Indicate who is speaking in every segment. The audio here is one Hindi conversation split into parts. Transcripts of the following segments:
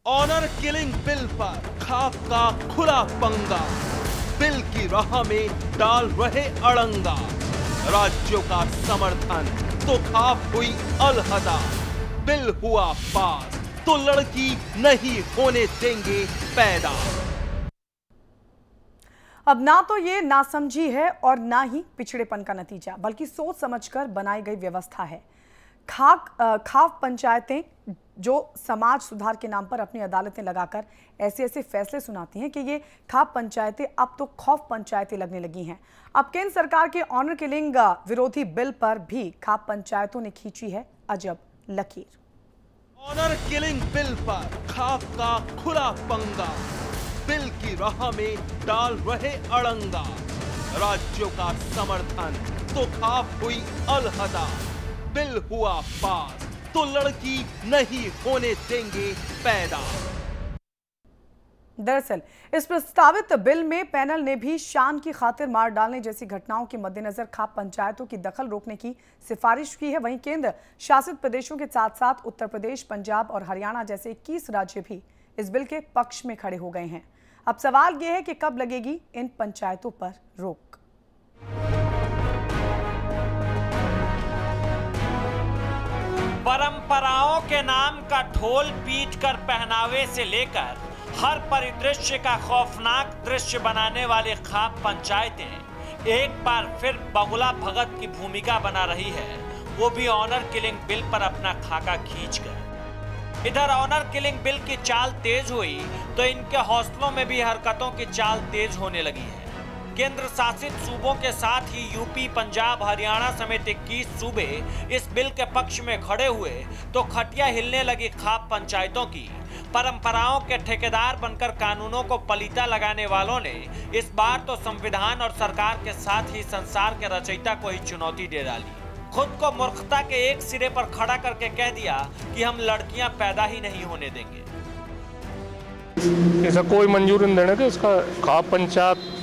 Speaker 1: ऑनर किलिंग बिल पर खाप का खुला पंगा, बिल की राह में डाल रहे अड़ंगा। राज्यों का समर्थन तो खाप हुई अलहदा, बिल हुआ पास तो लड़की नहीं होने देंगे पैदा।
Speaker 2: अब ना तो ये नासमझी है और ना ही पिछड़ेपन का नतीजा, बल्कि सोच समझकर बनाई गई व्यवस्था है। खाप पंचायतें जो समाज सुधार के नाम पर अपनी अदालतें लगाकर ऐसे ऐसे फैसले सुनाती हैं कि ये खाप पंचायतें अब तो खौफ पंचायतें लगने लगी हैं। अब केंद्र सरकार के ऑनर किलिंग विरोधी बिल पर भी खाप पंचायतों ने खींची है अजब लकीर।
Speaker 1: ऑनर किलिंग बिल पर खाप का खुला पंगा, बिल की राह में डाल रहे अड़ंगा। राज्यों का समर्थन तो खाप हुई अलहदा, बिल हुआ पास तो लड़की नहीं होने देंगे पैदा।
Speaker 2: दरअसल इस प्रस्तावित बिल में पैनल ने भी शान की खातिर मार डालने जैसी घटनाओं के मद्देनजर खाप पंचायतों की दखल रोकने की सिफारिश की है। वहीं केंद्र शासित प्रदेशों के साथ साथ उत्तर प्रदेश, पंजाब और हरियाणा जैसे 21 राज्य भी इस बिल के पक्ष में खड़े हो गए हैं। अब सवाल यह है कि कब लगेगी इन पंचायतों पर रोक।
Speaker 3: परंपराओं के नाम का ढोल पीट कर पहनावे से लेकर हर परिदृश्य का खौफनाक दृश्य बनाने वाले खाप पंचायतें एक बार फिर बगुला भगत की भूमिका बना रही है, वो भी ऑनर किलिंग बिल पर अपना खाका खींचकर। इधर ऑनर किलिंग बिल की चाल तेज हुई तो इनके हौसलों में भी हरकतों की चाल तेज होने लगी है। केंद्र शासित सूबों के साथ ही यूपी, पंजाब, हरियाणा समेत 21 सूबे इस बिल के पक्ष में खड़े हुए तो खटिया हिलने लगी खाप पंचायतों की। परंपराओं के ठेकेदार बनकर कानूनों को पलीता लगाने वालों ने इस बार तो संविधान और सरकार के साथ ही संसार के रचयिता को ही चुनौती दे डाली। खुद को मूर्खता के एक सिरे पर खड़ा करके कह दिया कि हम लड़कियां पैदा ही नहीं होने देंगे।
Speaker 4: ऐसा कोई मंजूरी नहीं देने के इसका खाप पंचायत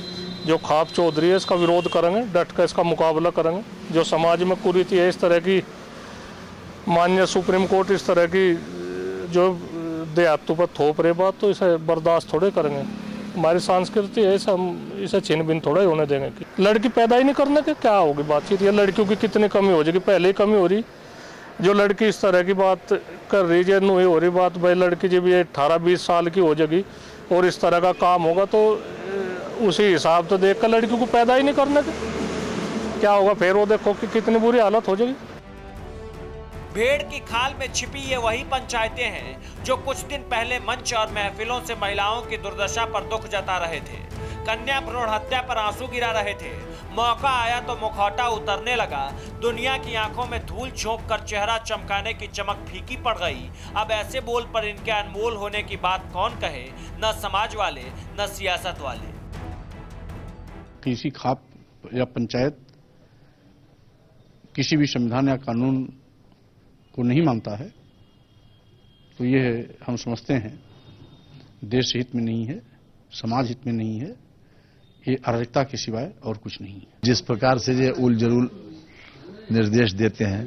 Speaker 4: जो खाप चौधरी है इसका विरोध करेंगे, डट कर इसका मुकाबला करेंगे। जो समाज में कुरीति है, इस तरह की माननीय सुप्रीम कोर्ट इस तरह की जो देहातों पर थोप रहे बात, तो इसे बर्दाश्त थोड़े करेंगे। हमारी संस्कृति है, इसे छिन भिन थोड़ा ही होने देंगे। कि लड़की पैदा ही नहीं करने के क्या होगी बातचीत, या लड़कियों की कितनी कमी हो जाएगी। पहले ही कमी हो रही, जो लड़की इस तरह की बात कर रही है, नहीं हो रही बात भाई लड़की जब ये 18-20 साल की हो जाएगी और इस तरह का काम होगा तो उसी हिसाब से देखकर लड़कियों को पैदा ही नहीं करने के क्या होगा। फिर वो देखो कि कितनी बुरी हालत हो जाएगी।
Speaker 3: भेड़ की खाल में छिपी ये वही पंचायतें हैं जो कुछ दिन पहले मंच और महफिलों से महिलाओं की दुर्दशा पर दुख जता रहे थे, कन्या भ्रूण हत्या पर आंसू गिरा रहे थे। मौका आया तो मुखौटा उतरने लगा, दुनिया की आंखों में धूल झोंक कर चेहरा चमकाने की चमक फीकी पड़ गई। अब ऐसे बोल पर इनके अनमोल होने की बात कौन कहे, न समाज वाले न सियासत वाले।
Speaker 5: किसी खाप या पंचायत किसी भी संविधान या कानून को नहीं मानता है तो ये हम समझते हैं देश हित में नहीं है, समाज हित में नहीं है, ये अराजकता के सिवाय और कुछ नहीं है।
Speaker 6: जिस प्रकार से ये उल जरूल निर्देश देते हैं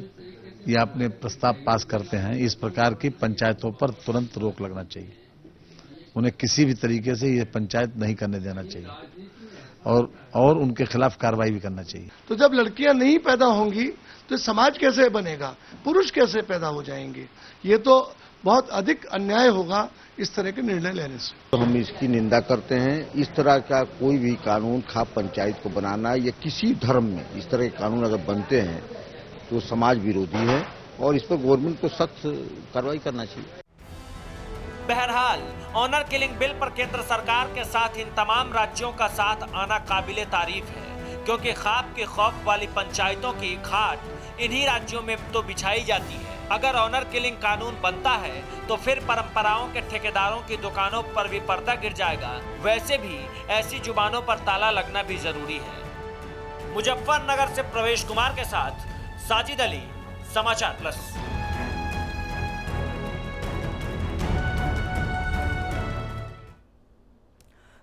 Speaker 6: या अपने प्रस्ताव पास करते हैं, इस प्रकार की पंचायतों पर तुरंत रोक लगना चाहिए। उन्हें किसी भी तरीके से ये पंचायत नहीं करने देना चाहिए और उनके खिलाफ कार्रवाई भी करना चाहिए।
Speaker 7: तो जब लड़कियां नहीं पैदा होंगी तो समाज कैसे बनेगा, पुरुष कैसे पैदा हो जाएंगे? ये तो बहुत अधिक अन्याय होगा इस तरह के निर्णय लेने से।
Speaker 8: तो हम इसकी निंदा करते हैं। इस तरह का कोई भी कानून खाप पंचायत को बनाना या किसी धर्म में इस तरह के कानून अगर बनते हैं तो समाज विरोधी है और इस पर गवर्नमेंट को सख्त कार्रवाई करना चाहिए।
Speaker 3: बहरहाल ऑनर किलिंग बिल पर केंद्र सरकार के साथ इन तमाम राज्यों का साथ आना काबिले तारीफ है, क्योंकि खाप के खौफ वाली पंचायतों की खाट इन्हीं राज्यों में तो बिछाई जाती है। अगर ऑनर किलिंग कानून बनता है तो फिर परंपराओं के ठेकेदारों की दुकानों पर भी पर्दा गिर जाएगा। वैसे भी ऐसी जुबानों पर ताला लगना भी जरूरी है। मुजफ्फरनगर से प्रवेश कुमार के साथ साजिद अली, समाचार प्लस।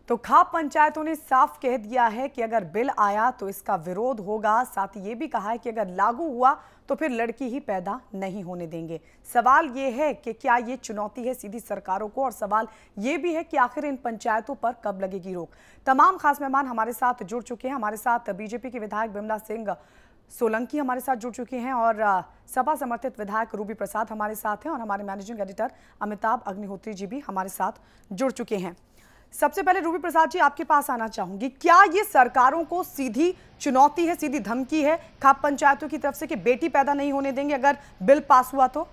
Speaker 2: तो खाप पंचायतों ने साफ कह दिया है कि अगर बिल आया तो इसका विरोध होगा। साथ ही ये भी कहा है कि अगर लागू हुआ तो फिर लड़की ही पैदा नहीं होने देंगे। सवाल ये है कि क्या ये चुनौती है सीधी सरकारों को, और सवाल ये भी है कि आखिर इन पंचायतों पर कब लगेगी रोक। तमाम खास मेहमान हमारे साथ जुड़ चुके हैं। हमारे साथ बीजेपी के विधायक बिमला सिंह सोलंकी हमारे साथ जुड़ चुके हैं, और सपा समर्थित विधायक रूबी प्रसाद हमारे साथ हैं, और हमारे मैनेजिंग एडिटर अमिताभ अग्निहोत्री जी भी हमारे साथ जुड़ चुके हैं। सबसे पहले रूबी प्रसाद जी, आपके पास आना चाहूंगी। क्या ये सरकारों को सीधी चुनौती है, सीधी धमकी है खाप पंचायतों की तरफ से कि बेटी पैदा नहीं होने देंगे अगर बिल पास हुआ तो?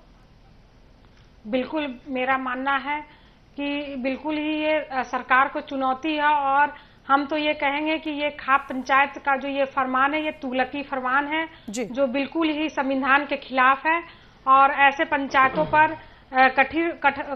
Speaker 9: बिल्कुल, मेरा मानना है कि बिल्कुल ही ये सरकार को चुनौती है, और हम तो ये कहेंगे कि ये खाप पंचायत का जो ये फरमान है, ये तुगलकी फरमान है जो बिल्कुल ही संविधान के खिलाफ है, और ऐसे पंचायतों पर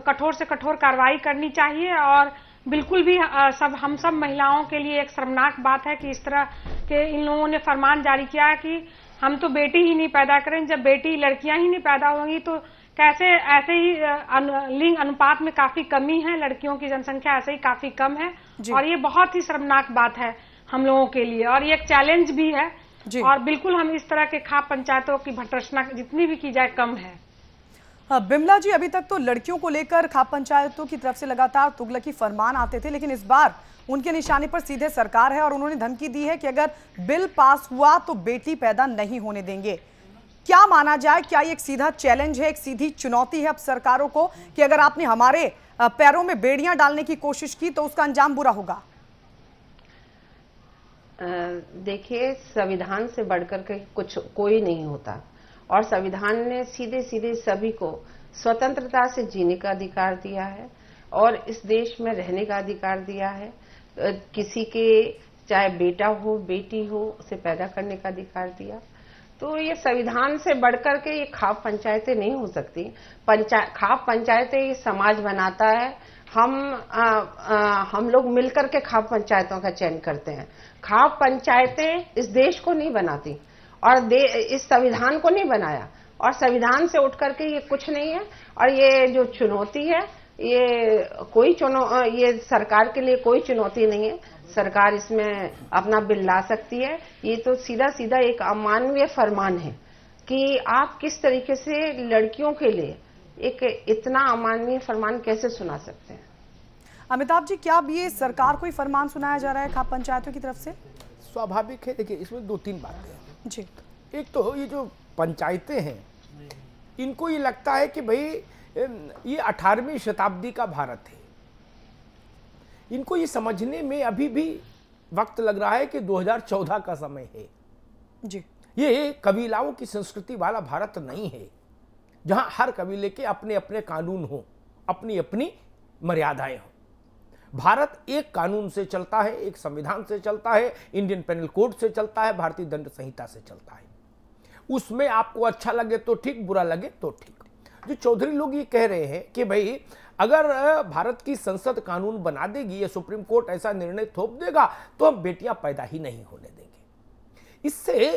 Speaker 9: कठोर से कठोर कार्रवाई करनी चाहिए। और बिल्कुल भी हम सब महिलाओं के लिए एक शर्मनाक बात है कि इस तरह के इन लोगों ने फरमान जारी किया है कि हम तो बेटी ही नहीं पैदा करें। जब बेटी लड़कियां ही नहीं पैदा होंगी तो कैसे? ऐसे ही लिंग अनुपात में काफी कमी है, लड़कियों की जनसंख्या ऐसे ही काफी कम है, और ये बहुत ही शर्मनाक बात है हम लोगों के लिए, और ये एक चैलेंज भी है। और बिल्कुल हम इस तरह के खाप पंचायतों की भर्त्सना जितनी भी की जाए कम है।
Speaker 2: बिमला जी, अभी तक तो लड़कियों को लेकर खाप पंचायतों की तरफ से लगातार तुगलकी फरमान आते थे, लेकिन इस बार उनके निशाने पर सीधे सरकार है, और उन्होंने धमकी दी है कि अगर बिल पास हुआ तो बेटी पैदा नहीं होने देंगे। क्या माना जाए, क्या ये एक सीधा चैलेंज है, एक सीधी चुनौती है अब सरकारों को कि अगर आपने हमारे पैरों में बेड़ियां डालने की कोशिश की तो उसका अंजाम बुरा होगा?
Speaker 10: देखिए, संविधान से बढ़कर के कुछ कोई नहीं होता, और संविधान ने सीधे सीधे सभी को स्वतंत्रता से जीने का अधिकार दिया है, और इस देश में रहने का अधिकार दिया है। किसी के चाहे बेटा हो बेटी हो उसे पैदा करने का अधिकार दिया। तो ये संविधान से बढ़कर के ये खाप पंचायतें नहीं हो सकती। खाप पंचायतें ये समाज बनाता है। हम लोग मिलकर के खाप पंचायतों का चयन करते हैं। खाप पंचायतें इस देश को नहीं बनाती, और इस संविधान को नहीं बनाया, और संविधान से उठ करके ये कुछ नहीं है। और ये जो चुनौती है, ये सरकार के लिए कोई चुनौती नहीं है। सरकार इसमें अपना बिल ला सकती है। ये तो सीधा सीधा एक अमानवीय फरमान है कि आप किस तरीके से लड़कियों के लिए एक इतना अमानवीय फरमान कैसे सुना सकते हैं।
Speaker 2: अमिताभ जी, क्या अब ये सरकार को ही फरमान सुनाया जा रहा है खाप पंचायतों की तरफ से?
Speaker 11: स्वाभाविक है। देखिए, इसमें दो तीन बातें हैं
Speaker 2: जी।
Speaker 11: एक तो ये जो पंचायतें हैं, इनको ये लगता है कि भाई ये 18वीं शताब्दी का भारत है। इनको ये समझने में अभी भी वक्त लग रहा है कि 2014 का समय है
Speaker 2: जी।
Speaker 11: ये कबीलाओं की संस्कृति वाला भारत नहीं है, जहां हर कबीले के अपने अपने कानून हो, अपनी अपनी मर्यादाएं हो। भारत एक कानून से चलता है, एक संविधान से चलता है, इंडियन पेनल कोड से चलता है, भारतीय दंड संहिता से चलता है। उसमें आपको अच्छा लगे तो ठीक, बुरा लगे तो ठीक। जो चौधरी लोग ये कह रहे हैं कि भाई अगर भारत की संसद कानून बना देगी या सुप्रीम कोर्ट ऐसा निर्णय थोप देगा तो हम बेटियां पैदा ही नहीं होने देंगे, इससे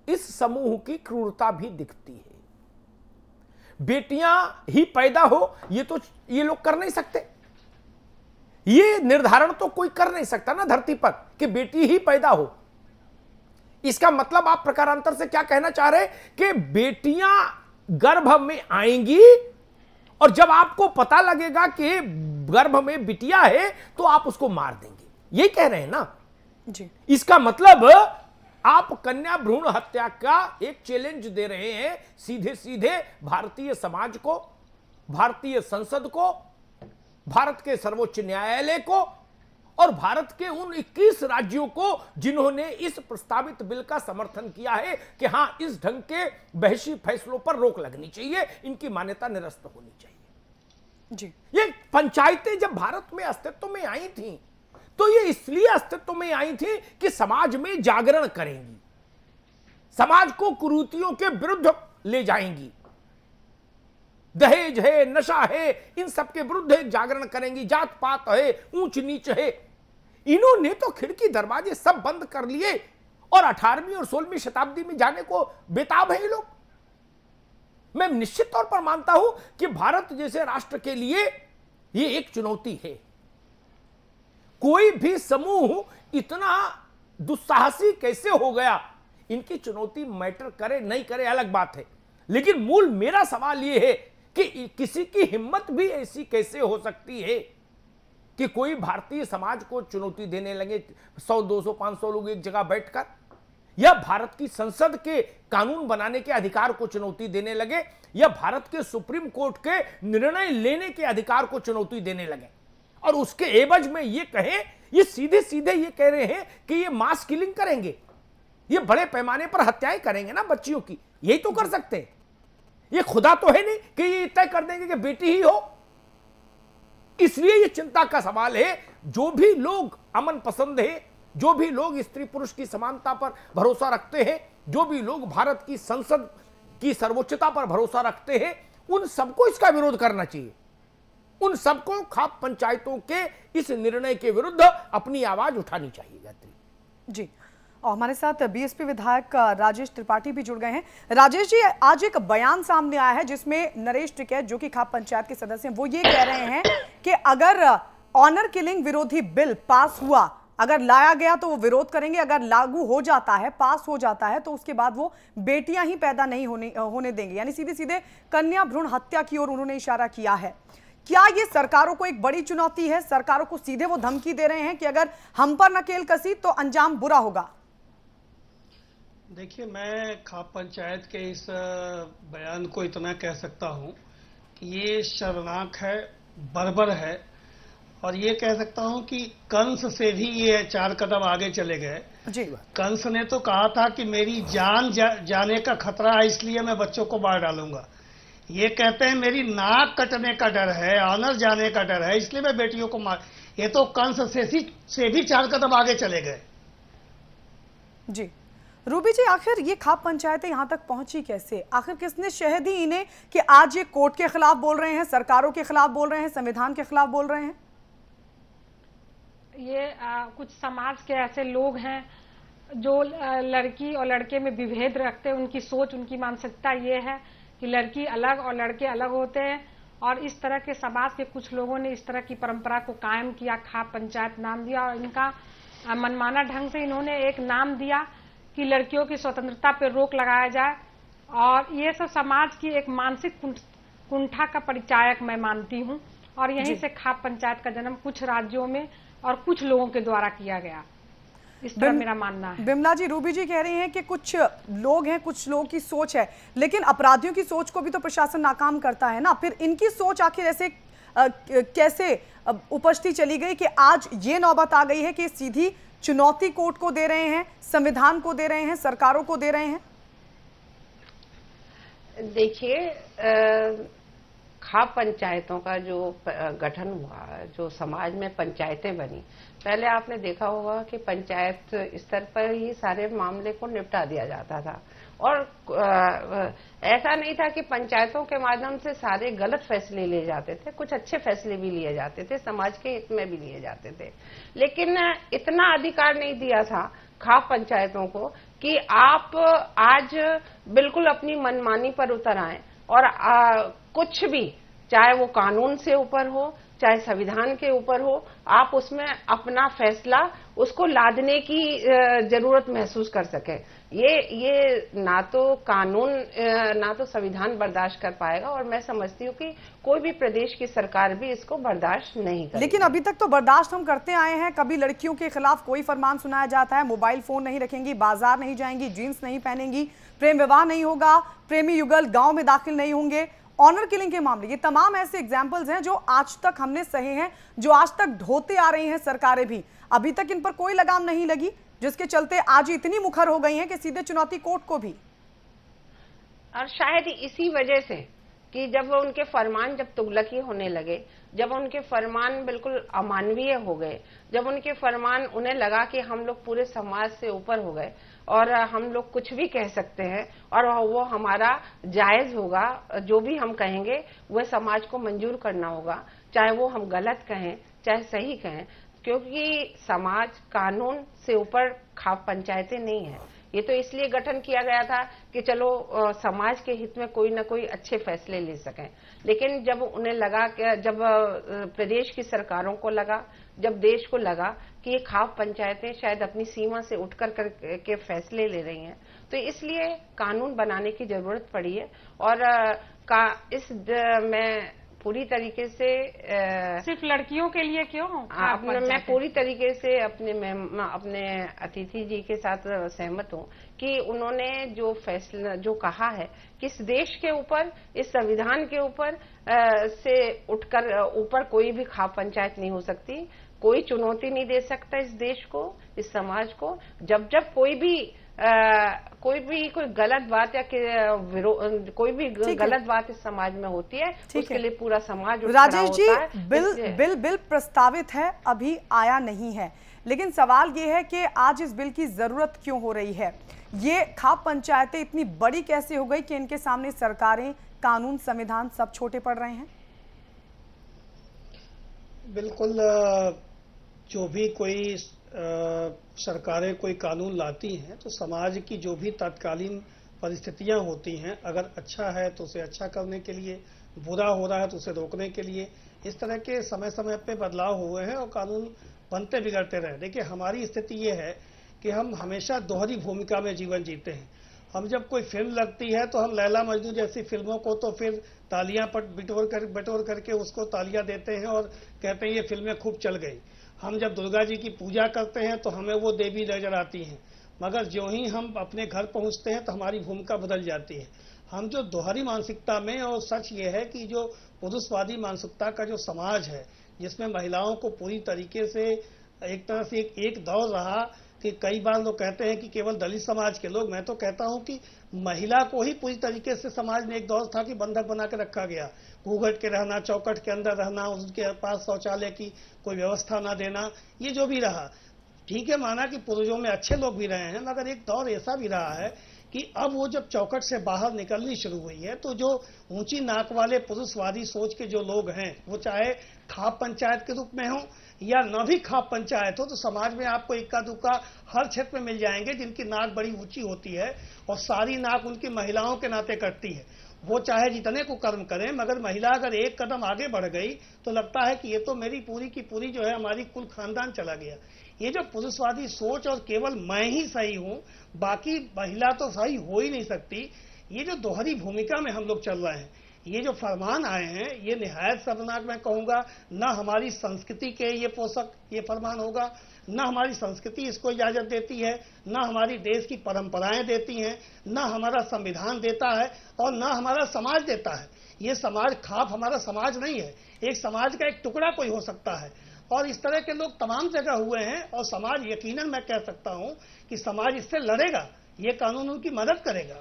Speaker 11: इस समूह की क्रूरता भी दिखती है। बेटियां ही पैदा हो ये तो ये लोग कर नहीं सकते। ये निर्धारण तो कोई कर नहीं सकता ना धरती पर कि बेटी ही पैदा हो। इसका मतलब आप प्रकारांतर से क्या कहना चाह रहे हैं कि बेटियां गर्भ में आएंगी और जब आपको पता लगेगा कि गर्भ में बिटिया है तो आप उसको मार देंगे, यही कह रहे हैं ना
Speaker 2: जी।
Speaker 11: इसका मतलब आप कन्या भ्रूण हत्या का एक चैलेंज दे रहे हैं सीधे सीधे भारतीय समाज को, भारतीय संसद को, भारत के सर्वोच्च न्यायालय को और भारत के उन 21 राज्यों को जिन्होंने इस प्रस्तावित बिल का समर्थन किया है कि हां इस ढंग के बहसी फैसलों पर रोक लगनी चाहिए, इनकी मान्यता निरस्त होनी चाहिए
Speaker 2: जी।
Speaker 11: ये पंचायतें जब भारत में अस्तित्व में आई थी तो ये इसलिए अस्तित्व में आई थी कि समाज में जागरण करेंगी, समाज को कुरीतियों के विरुद्ध ले जाएंगी। दहेज है, नशा है, इन सब के विरुद्ध एक जागरण करेंगी। जात पात है, ऊंच नीच है, इन्होंने तो खिड़की दरवाजे सब बंद कर लिए और 18वीं और 16वीं शताब्दी में जाने को बेताब है ये लोग। मैं निश्चित तौर पर मानता हूं कि भारत जैसे राष्ट्र के लिए ये एक चुनौती है। कोई भी समूह इतना दुस्साहसी कैसे हो गया, इनकी चुनौती मैटर करे नहीं करे अलग बात है, लेकिन मूल मेरा सवाल यह है कि किसी की हिम्मत भी ऐसी कैसे हो सकती है कि कोई भारतीय समाज को चुनौती देने लगे, 100, 200, 500 लोग एक जगह बैठकर, या भारत की संसद के कानून बनाने के अधिकार को चुनौती देने लगे, या भारत के सुप्रीम कोर्ट के निर्णय लेने के अधिकार को चुनौती देने लगे, और उसके एवज में ये कहें, ये सीधे सीधे ये कह रहे हैं कि ये मास किलिंग करेंगे, ये बड़े पैमाने पर हत्याएं करेंगे ना बच्चियों की, यही तो कर सकते हैं। ये खुदा तो है नहीं कि ये तय कर देंगे कि बेटी ही हो। इसलिए ये चिंता का सवाल है। जो भी लोग अमन पसंद है, जो भी लोग स्त्री पुरुष की समानता पर भरोसा रखते हैं, जो भी लोग भारत की संसद की सर्वोच्चता पर भरोसा रखते हैं, उन सबको इसका विरोध करना चाहिए। उन सबको खाप पंचायतों के इस निर्णय के विरुद्ध अपनी आवाज उठानी चाहिए। गायत्री
Speaker 2: जी, और हमारे साथ बीएसपी विधायक राजेश त्रिपाठी भी जुड़ गए हैं। राजेश जी, आज एक बयान सामने आया है जिसमें नरेश टिकैत, जो कि खाप पंचायत के सदस्य हैं, वो ये कह रहे हैं कि अगर ऑनर किलिंग विरोधी बिल पास हुआ, अगर लाया गया तो वो विरोध करेंगे, अगर लागू हो जाता है, पास हो जाता है, तो उसके बाद वो बेटियां ही पैदा नहीं होने देंगे, यानी सीधे सीधे कन्या भ्रूण हत्या की ओर उन्होंने इशारा किया है। क्या ये सरकारों को एक बड़ी चुनौती है? सरकारों को सीधे वो धमकी दे रहे हैं कि अगर हम पर नकेल कसी तो अंजाम बुरा होगा।
Speaker 12: देखिए, मैं खाप पंचायत के इस बयान को इतना कह सकता हूं कि ये शर्मनाक है, बर्बर है, और ये कह सकता हूं कि कंस से भी ये 4 कदम आगे चले गए।
Speaker 2: जी,
Speaker 12: कंस ने तो कहा था कि मेरी जान जाने का खतरा है, इसलिए मैं बच्चों को मार डालूंगा। ये कहते हैं मेरी नाक कटने का डर है, ऑनर जाने का डर है, इसलिए मैं बेटियों को मार। ये तो कंस से भी 4 कदम आगे चले गए।
Speaker 2: जी, रूबी जी, आखिर ये खाप पंचायतें यहां तक पहुंची कैसे? आखिर किसने शह दी इन्हें कि आज ये कोर्ट के खिलाफ बोल रहे हैं, सरकारों के खिलाफ बोल रहे हैं, संविधान के खिलाफ बोल रहे हैं?
Speaker 9: ये कुछ समाज के ऐसे लोग हैं जो लड़की और लड़के में विभेद रखते हैं। उनकी सोच, उनकी मानसिकता ये है कि लड़की अलग और लड़के अलग होते हैं, और इस तरह के समाज के कुछ लोगों ने इस तरह की परंपरा को कायम किया, खाप पंचायत नाम दिया, और इनका मनमाना ढंग से इन्होंने एक नाम दिया कि लड़कियों की स्वतंत्रता पर रोक लगाया जाए। और ये सब समाज की एक मानसिक कुंठा का परिचायक मैं मानती हूँ, और यहीं से खाप पंचायत का जन्म कुछ राज्यों में और कुछ लोगों के द्वारा किया गया, इस तरह मेरा मानना है।
Speaker 2: बिमला जी, रूबी जी कह रही हैं कि कुछ लोग हैं, कुछ लोगों की सोच है, लेकिन अपराधियों की सोच को भी तो प्रशासन नाकाम करता है ना। फिर इनकी सोच आखिर ऐसे कैसे उपजती चली गई कि आज ये नौबत आ गई है कि सीधी चुनौती कोर्ट को दे रहे हैं, संविधान को दे रहे हैं, सरकारों को दे रहे हैं?
Speaker 10: देखिए, खाप पंचायतों का जो गठन हुआ, जो समाज में पंचायतें बनी, पहले आपने देखा होगा कि पंचायत स्तर पर ही सारे मामले को निपटा दिया जाता था, और ऐसा नहीं था कि पंचायतों के माध्यम से सारे गलत फैसले लिए जाते थे, कुछ अच्छे फैसले भी लिए जाते थे, समाज के हित में भी लिए जाते थे। लेकिन इतना अधिकार नहीं दिया था खाप पंचायतों को कि आप आज बिल्कुल अपनी मनमानी पर उतर आए और कुछ भी, चाहे वो कानून से ऊपर हो, चाहे संविधान के ऊपर हो, आप उसमें अपना फैसला उसको लादने की जरूरत महसूस कर सके। ये ना तो कानून ना तो संविधान बर्दाश्त कर पाएगा, और मैं समझती हूँ कि कोई भी प्रदेश की सरकार भी इसको बर्दाश्त नहीं करेगी।
Speaker 2: लेकिन अभी तक तो बर्दाश्त हम करते आए हैं। कभी लड़कियों के खिलाफ कोई फरमान सुनाया जाता है, मोबाइल फोन नहीं रखेंगी, बाजार नहीं जाएंगी, जीन्स नहीं पहनेंगी, प्रेम विवाह नहीं होगा, प्रेमी युगल गांव में दाखिल नहीं होंगे, ऑनर किलिंग के मामले, ये तमाम ऐसे एग्जाम्पल्स हैं जो आज तक हमने सहे हैं, जो आज तक ढोते आ रही हैं सरकारें भी। अभी तक इन पर कोई लगाम नहीं लगी, जिसके चलते आज इतनी मुखर हो गई हैं कि सीधे चुनौती कोर्ट को भी।
Speaker 10: और शायद इसी वजह से कि जब उनके फरमान जब तुगलकी होने लगे, जब उनके फरमान बिल्कुल अमानवीय हो गए, जब उनके फरमान उन्हें लगा कि हम लोग पूरे समाज से ऊपर हो गए और हम लोग कुछ भी कह सकते हैं और वो हमारा जायज होगा, जो भी हम कहेंगे वह समाज को मंजूर करना होगा, चाहे वो हम गलत कहें चाहे सही कहें, क्योंकि समाज कानून से ऊपर खाप पंचायतें नहीं है। ये तो इसलिए गठन किया गया था कि चलो समाज के हित में कोई ना कोई अच्छे फैसले ले सकें। लेकिन जब उन्हें लगा कि जब प्रदेश की सरकारों को लगा, जब देश को लगा कि ये खाप पंचायतें शायद अपनी सीमा से उठकर के फैसले ले रही हैं, तो इसलिए कानून बनाने की जरूरत पड़ी है। और मैं पूरी तरीके से
Speaker 9: सिर्फ लड़कियों के लिए क्यों,
Speaker 10: मैं पूरी तरीके से अपने अतिथि जी के साथ सहमत हूँ कि उन्होंने जो फैसला जो कहा है कि इस देश के ऊपर, इस संविधान के ऊपर से उठकर ऊपर कोई भी खाप पंचायत नहीं हो सकती, कोई चुनौती नहीं दे सकता इस देश को, इस समाज को। जब कोई गलत बात या कोई भी गलत बात इस समाज में होती है, उसके लिए पूरा समाज उठ खड़ा होता है।
Speaker 2: राजेश जी, बिल प्रस्तावित है, अभी आया नहीं है, लेकिन सवाल ये है कि आज इस बिल की जरूरत क्यों हो रही है? ये खाप पंचायतें इतनी बड़ी कैसे हो गई कि इनके सामने सरकारें, कानून, संविधान सब छोटे पड़ रहे हैं?
Speaker 12: बिल्कुल, जो भी कोई सरकारें कोई कानून लाती हैं तो समाज की जो भी तत्कालीन परिस्थितियां होती हैं, अगर अच्छा है तो उसे अच्छा करने के लिए, बुरा हो रहा है तो उसे रोकने के लिए, इस तरह के समय समय पे बदलाव हुए हैं और कानून बनते बिगड़ते रहे। देखिए, हमारी स्थिति ये है कि हम हमेशा दोहरी भूमिका में जीवन जीते हैं। हम जब कोई फिल्म लगती है तो हम लैला मजनू जैसी फिल्मों को तो फिर तालियां बटोर करके उसको तालियां देते हैं और कहते हैं ये फिल्में खूब चल गई। हम जब दुर्गा जी की पूजा करते हैं तो हमें वो देवी नजर आती हैं, मगर ज्यों ही हम अपने घर पहुंचते हैं तो हमारी भूमिका बदल जाती है। हम जो दोहरी मानसिकता में, और सच ये है कि जो पुरुषवादी मानसिकता का जो समाज है, जिसमें महिलाओं को पूरी तरीके से एक तरह से एक दौर रहा कि कई बार लोग कहते हैं कि केवल दलित समाज के लोग, मैं तो कहता हूं कि महिला को ही पूरी तरीके से समाज में एक दौर था कि बंधक बना के रखा गया, घूंघट के रहना, चौकट के अंदर रहना, उसके पास शौचालय की कोई व्यवस्था ना देना, ये जो भी रहा। ठीक है, माना कि पुरुषों में अच्छे लोग भी रहे हैं, मगर एक दौर ऐसा भी रहा है कि अब वो जब चौकट से बाहर निकलनी शुरू हुई है तो जो ऊंची नाक वाले पुरुषवादी सोच के जो लोग हैं, वो चाहे खाप पंचायत के रूप में हो या न भी खाप पंचायत हो, तो समाज में आपको इक्का दुक्का हर क्षेत्र में मिल जाएंगे जिनकी नाक बड़ी ऊंची होती है और सारी नाक उनकी महिलाओं के नाते कटती है। वो चाहे जितने को कर्म करें, मगर महिला अगर एक कदम आगे बढ़ गई तो लगता है कि ये तो मेरी पूरी की पूरी जो है हमारी कुल खानदान चला गया। ये जो पुरुषवादी सोच और केवल मैं ही सही हूं, बाकी महिला तो सही हो ही नहीं सकती, ये जो दोहरी भूमिका में हम लोग चल रहे हैं, ये जो फरमान आए हैं, ये निहायत शर्मनाक मैं कहूंगा। न हमारी संस्कृति के ये पोषक ये फरमान होगा, न हमारी संस्कृति इसको इजाजत देती है, न हमारी देश की परंपराएं देती हैं, न हमारा संविधान देता है और न हमारा समाज देता है। ये समाज खाप हमारा समाज नहीं है, एक समाज का एक टुकड़ा कोई हो सकता है। और इस तरह के लोग तमाम जगह हुए हैं और समाज, यकीनन मैं कह सकता हूं कि समाज इससे लड़ेगा, ये कानून उनकी मदद करेगा।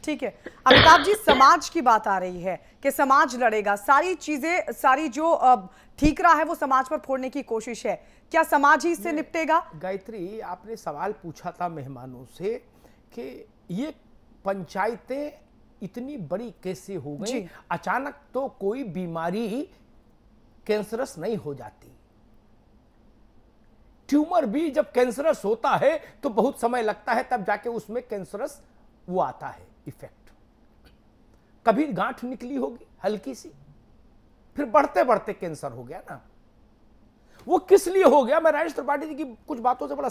Speaker 2: ठीक है अमिताभ जी, समाज की बात आ रही है कि समाज लड़ेगा, सारी चीजें, सारी जो ठीक रहा है वो समाज पर फोड़ने की कोशिश है, क्या समाज ही इससे निपटेगा?
Speaker 11: गायत्री, आपने सवाल पूछा था मेहमानों से कि ये पंचायतें इतनी बड़ी कैसे हो गई? अचानक तो कोई बीमारी कैंसरस नहीं हो जाती। ट्यूमर भी जब कैंसरस होता है तो बहुत समय लगता है, तब जाके उसमें कैंसरस वो आता है इफेक्ट। कभी गांठ निकली होगी हल्की सी, फिर बढ़ते बढ़ते कैंसर हो गया ना। वो किस लिए हो गया? मैं राजेश त्रिपाठी जी की कुछ बातों से बड़ा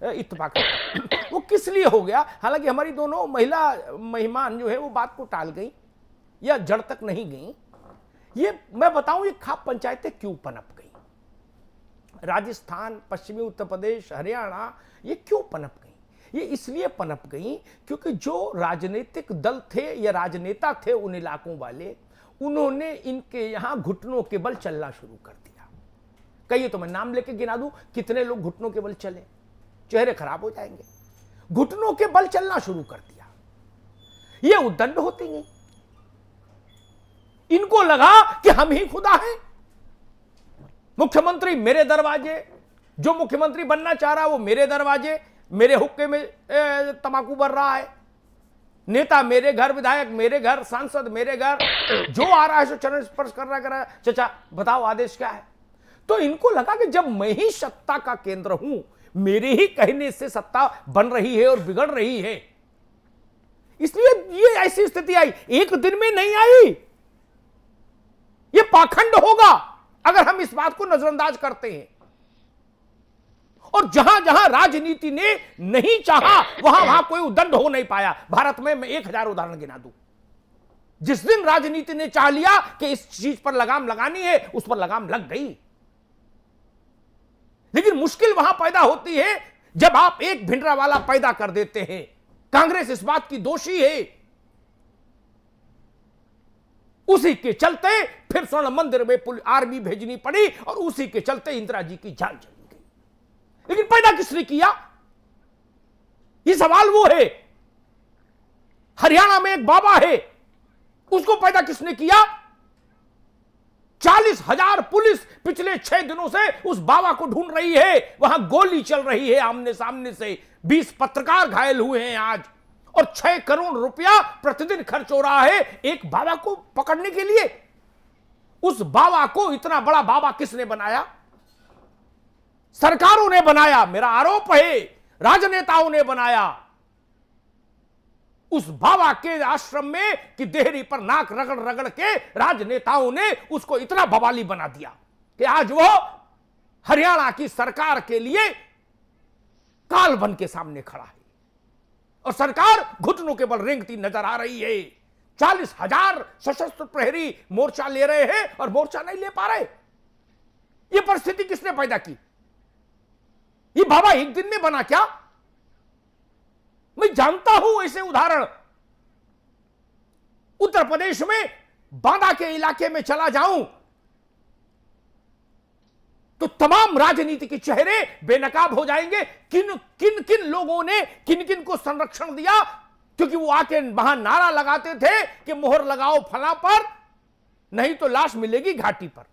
Speaker 11: इत्तेफाक करता हूं। वो किस लिए हो गया? हालांकि हमारी दोनों महिला मेहमान जो है वो बात को टाल गई या जड़ तक नहीं गई। ये मैं बताऊं, ये खाप पंचायतें क्यों पनप गई? राजस्थान, पश्चिमी उत्तर प्रदेश, हरियाणा, ये क्यों पनप गई? ये इसलिए पनप गई क्योंकि जो राजनीतिक दल थे या राजनेता थे उन इलाकों वाले, उन्होंने इनके यहां घुटनों के बल चलना शुरू कर दिया। कहिए तो मैं नाम लेके गिना दूं कितने लोग घुटनों के बल चले, चेहरे खराब हो जाएंगे। घुटनों के बल चलना शुरू कर दिया, ये उद्दंड होती नहीं। इनको लगा कि हम ही खुदा हैं। मुख्यमंत्री मेरे दरवाजे, जो मुख्यमंत्री बनना चाह रहा है वो मेरे दरवाजे, मेरे हुक्के में तंबाकू भर रहा है, नेता मेरे घर, विधायक मेरे घर, सांसद मेरे घर, जो आ रहा है सो चरण स्पर्श कर रहा है। चाचा बताओ आदेश क्या है? तो इनको लगा कि जब मैं ही सत्ता का केंद्र हूं, मेरे ही कहने से सत्ता बन रही है और बिगड़ रही है, इसलिए ये ऐसी स्थिति आई। एक दिन में नहीं आई, ये पाखंड होगा अगर हम इस बात को नजरअंदाज करते हैं। और जहां जहां राजनीति ने नहीं चाहा वहां वहां कोई उद्दंड हो नहीं पाया। भारत में मैं 1000 उदाहरण गिना दूं। जिस दिन राजनीति ने चाह लिया कि इस चीज पर लगाम लगानी है, उस पर लगाम लग गई। लेकिन मुश्किल वहां पैदा होती है जब आप एक भिंडरावाला पैदा कर देते हैं। कांग्रेस इस बात की दोषी है। उसी के चलते फिर स्वर्ण मंदिर में आर्मी भेजनी पड़ी और उसी के चलते इंदिरा जी की जान चली गई। लेकिन पैदा किसने किया, ये सवाल वो है। हरियाणा में एक बाबा है, उसको पैदा किसने किया? 40,000 पुलिस पिछले 6 दिनों से उस बाबा को ढूंढ रही है। वहां गोली चल रही है आमने सामने से। 20 पत्रकार घायल हुए हैं आज, और 6 करोड़ रुपया प्रतिदिन खर्च हो रहा है एक बाबा को पकड़ने के लिए। उस बाबा को इतना बड़ा बाबा किसने बनाया? सरकारों ने बनाया। मेरा आरोप है राजनेताओं ने बनाया। उस बाबा के आश्रम में कि देहरी पर नाक रगड़ रगड़ के राजनेताओं ने उसको इतना बवाली बना दिया कि आज वो हरियाणा की सरकार के लिए काल बन के सामने खड़ा है और सरकार घुटनों के बल रेंगती नजर आ रही है। 40,000 सशस्त्र प्रहरी मोर्चा ले रहे हैं और मोर्चा नहीं ले पा रहे। ये परिस्थिति किसने पैदा की? ये बाबा एक दिन में बना क्या? मैं जानता हूं ऐसे उदाहरण। उत्तर प्रदेश में बांदा के इलाके में चला जाऊं तो तमाम राजनीति के चेहरे बेनकाब हो जाएंगे। किन किन किन लोगों ने किन किन को संरक्षण दिया, क्योंकि वो आके वहां नारा लगाते थे कि मोहर लगाओ फला पर, नहीं तो लाश मिलेगी घाटी पर।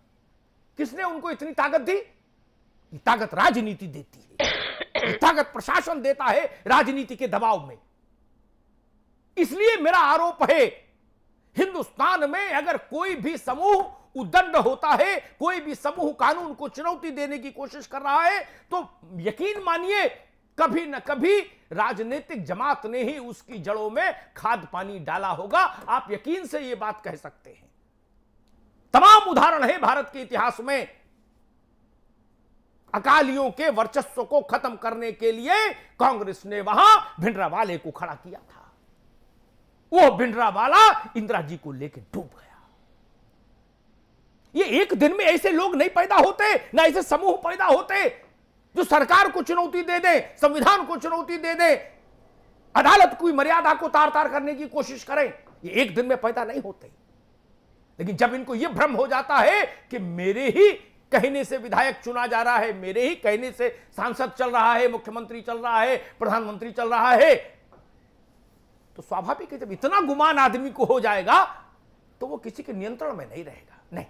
Speaker 11: किसने उनको इतनी ताकत दी? ये ताकत राजनीति देती है, ये ताकत प्रशासन देता है राजनीति के दबाव में। इसलिए मेरा आरोप है हिंदुस्तान में अगर कोई भी समूह उद्दंड होता है, कोई भी समूह कानून को चुनौती देने की कोशिश कर रहा है, तो यकीन मानिए कभी न कभी राजनीतिक जमात ने ही उसकी जड़ों में खाद पानी डाला होगा। आप यकीन से यह बात कह सकते हैं। तमाम उदाहरण है भारत के इतिहास में। अकालियों के वर्चस्व को खत्म करने के लिए कांग्रेस ने वहां भिंडरावाले को खड़ा किया था। वो भिंडरावाला इंदिरा जी को लेकर डूब गया। ये एक दिन में ऐसे लोग नहीं पैदा होते, ना ऐसे समूह पैदा होते जो सरकार को चुनौती दे दे, संविधान को चुनौती दे दे, अदालत की मर्यादा को तार तार करने की कोशिश करें। ये एक दिन में पैदा नहीं होते। लेकिन जब इनको यह भ्रम हो जाता है कि मेरे ही कहने से विधायक चुना जा रहा है, मेरे ही कहने से सांसद चल रहा है, मुख्यमंत्री चल रहा है, प्रधानमंत्री चल रहा है, तो स्वाभाविक है जब इतना गुमान आदमी को हो जाएगा तो वो किसी के नियंत्रण में नहीं रहेगा। नहीं।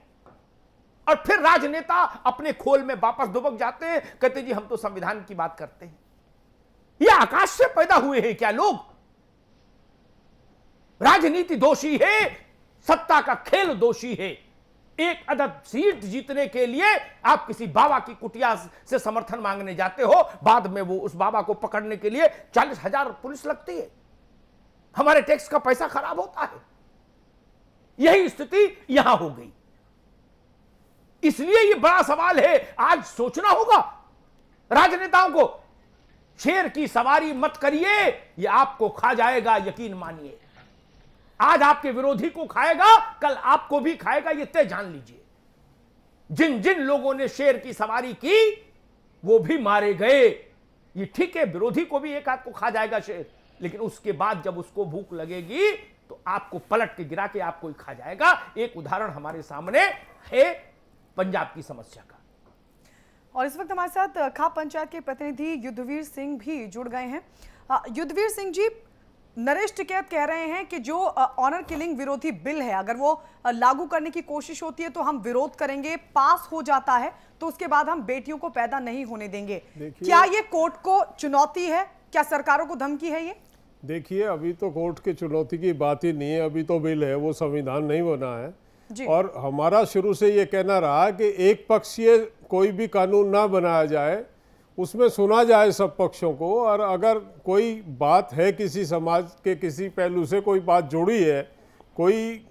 Speaker 11: और फिर राजनेता अपने खोल में वापस दुबक जाते हैं, कहते जी हम तो संविधान की बात करते हैं। ये आकाश से पैदा हुए हैं क्या लोग? राजनीति दोषी है, सत्ता का खेल दोषी है। एक अदद सीट जीतने के लिए आप किसी बाबा की कुटिया से समर्थन मांगने जाते हो, बाद में वो उस बाबा को पकड़ने के लिए 40,000 पुलिस लगती है। हमारे टैक्स का पैसा खराब होता है। यही स्थिति यहां हो गई। इसलिए ये बड़ा सवाल है, आज सोचना होगा राजनेताओं को। शेर की सवारी मत करिए, ये आपको खा जाएगा, यकीन मानिए। आज आपके विरोधी को खाएगा, कल आपको भी खाएगा, ये तय जान लीजिए। जिन जिन लोगों ने शेर की सवारी की वो भी मारे गए। ये ठीक है, विरोधी को भी एक हाथ को खा जाएगा शेर, लेकिन उसके बाद जब उसको भूख लगेगी तो आपको पलट के गिरा के आपको ही खा जाएगा। एक उदाहरण हमारे सामने है पंजाब की समस्या का।
Speaker 2: और इस वक्त हमारे साथ खाप पंचायत के प्रतिनिधि युद्धवीर सिंह भी जुड़ गए हैं। युद्धवीर सिंह जी, नरेश टिकैत कह रहे हैं कि जो ऑनर किलिंग विरोधी बिल है, अगर वो लागू करने की कोशिश होती है तो हम विरोध करेंगे, पास हो जाता है तो उसके बाद हम बेटियों को पैदा नहीं होने देंगे। क्या ये कोर्ट को चुनौती है? क्या सरकारों को धमकी है ये?
Speaker 13: देखिए, अभी तो कोर्ट की चुनौती की बात ही नहीं है। अभी तो बिल है, वो संविधान नहीं बना है। और हमारा शुरू से ये कहना रहा कि एक पक्षीय कोई भी कानून ना बनाया जाए, उसमें सुना जाए सब पक्षों को। और अगर कोई बात है, किसी समाज के किसी पहलू से कोई बात जुड़ी है, कोई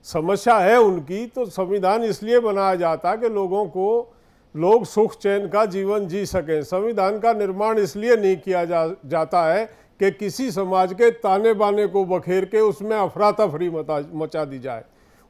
Speaker 13: समस्या है उनकी, तो संविधान इसलिए बनाया जाता कि लोगों को लोग सुख चैन का जीवन जी सकें। संविधान का निर्माण इसलिए नहीं किया जाता है कि किसी समाज के ताने बाने को बखेर के उसमें अफरा तफरी मचा दी जाए,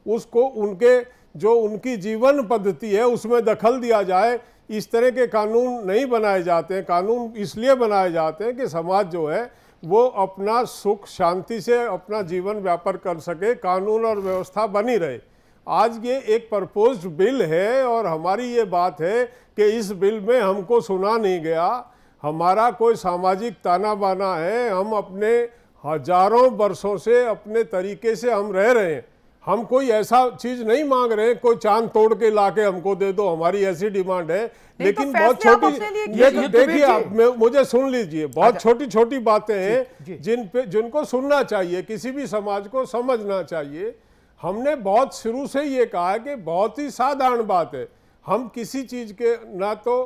Speaker 13: उसको उनकी जीवन पद्धति है उसमें दखल दिया जाए। इस तरह के कानून नहीं बनाए जाते हैं। कानून इसलिए बनाए जाते हैं कि समाज जो है वो अपना सुख शांति से अपना जीवन व्यापन कर सके, कानून और व्यवस्था बनी रहे। आज ये एक प्रपोज्ड बिल है और हमारी ये बात है कि इस बिल में हमको सुना नहीं गया, हमारा कोई सामाजिक ताना बाना है, हम अपने हजारों वर्षों से अपने तरीके से हम रह रहे हैं। हम कोई ऐसा चीज नहीं मांग रहे हैं, कोई चांद तोड़ के लाके हमको दे दो, हमारी ऐसी डिमांड है। लेकिन बहुत छोटी, ये देखिए आप मुझे सुन लीजिए, बहुत छोटी छोटी बातें हैं जिनको सुनना चाहिए, किसी भी समाज को समझना चाहिए। हमने बहुत शुरू से ये कहा है कि बहुत ही साधारण बात है, हम किसी चीज के ना तो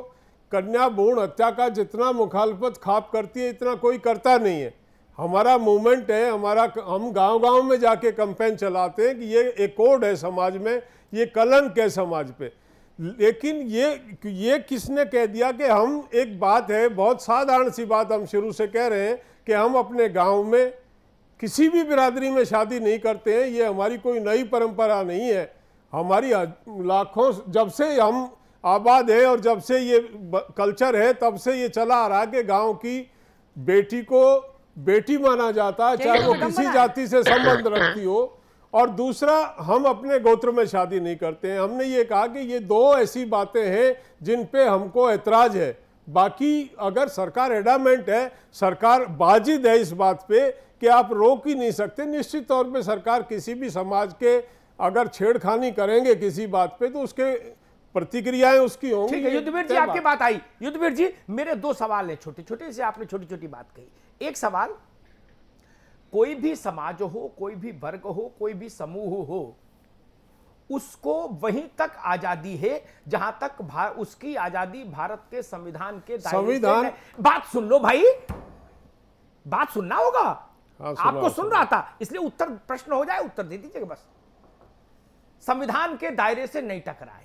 Speaker 13: कन्या भ्रूण हत्या का जितना मुखालफत खाप करती है इतना कोई करता नहीं है। हमारा मूवमेंट है, हम गांव-गांव में जाके कैंपेन चलाते हैं कि ये एक कोड है समाज में, ये कलंक है समाज पे। लेकिन ये किसने कह दिया कि हम, एक बात है बहुत साधारण सी बात हम शुरू से कह रहे हैं कि हम अपने गांव में किसी भी बिरादरी में शादी नहीं करते हैं। ये हमारी कोई नई परंपरा नहीं है, हमारी लाखों, जब से हम आबाद है और जब से ये कल्चर है तब से ये चला आ रहा कि गांव की बेटी को बेटी माना जाता है, चाहे वो किसी जाति से संबंध रखती हो। और दूसरा, हम अपने गोत्र में शादी नहीं करते हैं। हमने ये कहा कि ये दो ऐसी बातें हैं जिन पे हमको ऐतराज है। बाकी अगर सरकार एडामेंट है, सरकार बाजिद है इस बात पे कि आप रोक ही नहीं सकते। निश्चित तौर पे सरकार किसी भी समाज के अगर छेड़खानी करेंगे किसी बात पे तो उसके प्रतिक्रियाएं उसकी होंगी।
Speaker 11: ठीक है युद्धवीर जी, आपकी बात आई। युद्धवीर जी, मेरे दो सवाल हैं छोटे छोटे से, आपने छोटी छोटी बात कही। एक सवाल, कोई भी समाज हो, कोई भी वर्ग हो, कोई भी समूह हो, उसको वहीं तक आजादी है जहां तक उसकी आजादी भारत के संविधान के दायरे से। बात सुन लो भाई, बात सुनना होगा। आपको सुन रहा था इसलिए उत्तर, प्रश्न हो जाए उत्तर दे दीजिएगा बस। संविधान के दायरे से नहीं टकराए।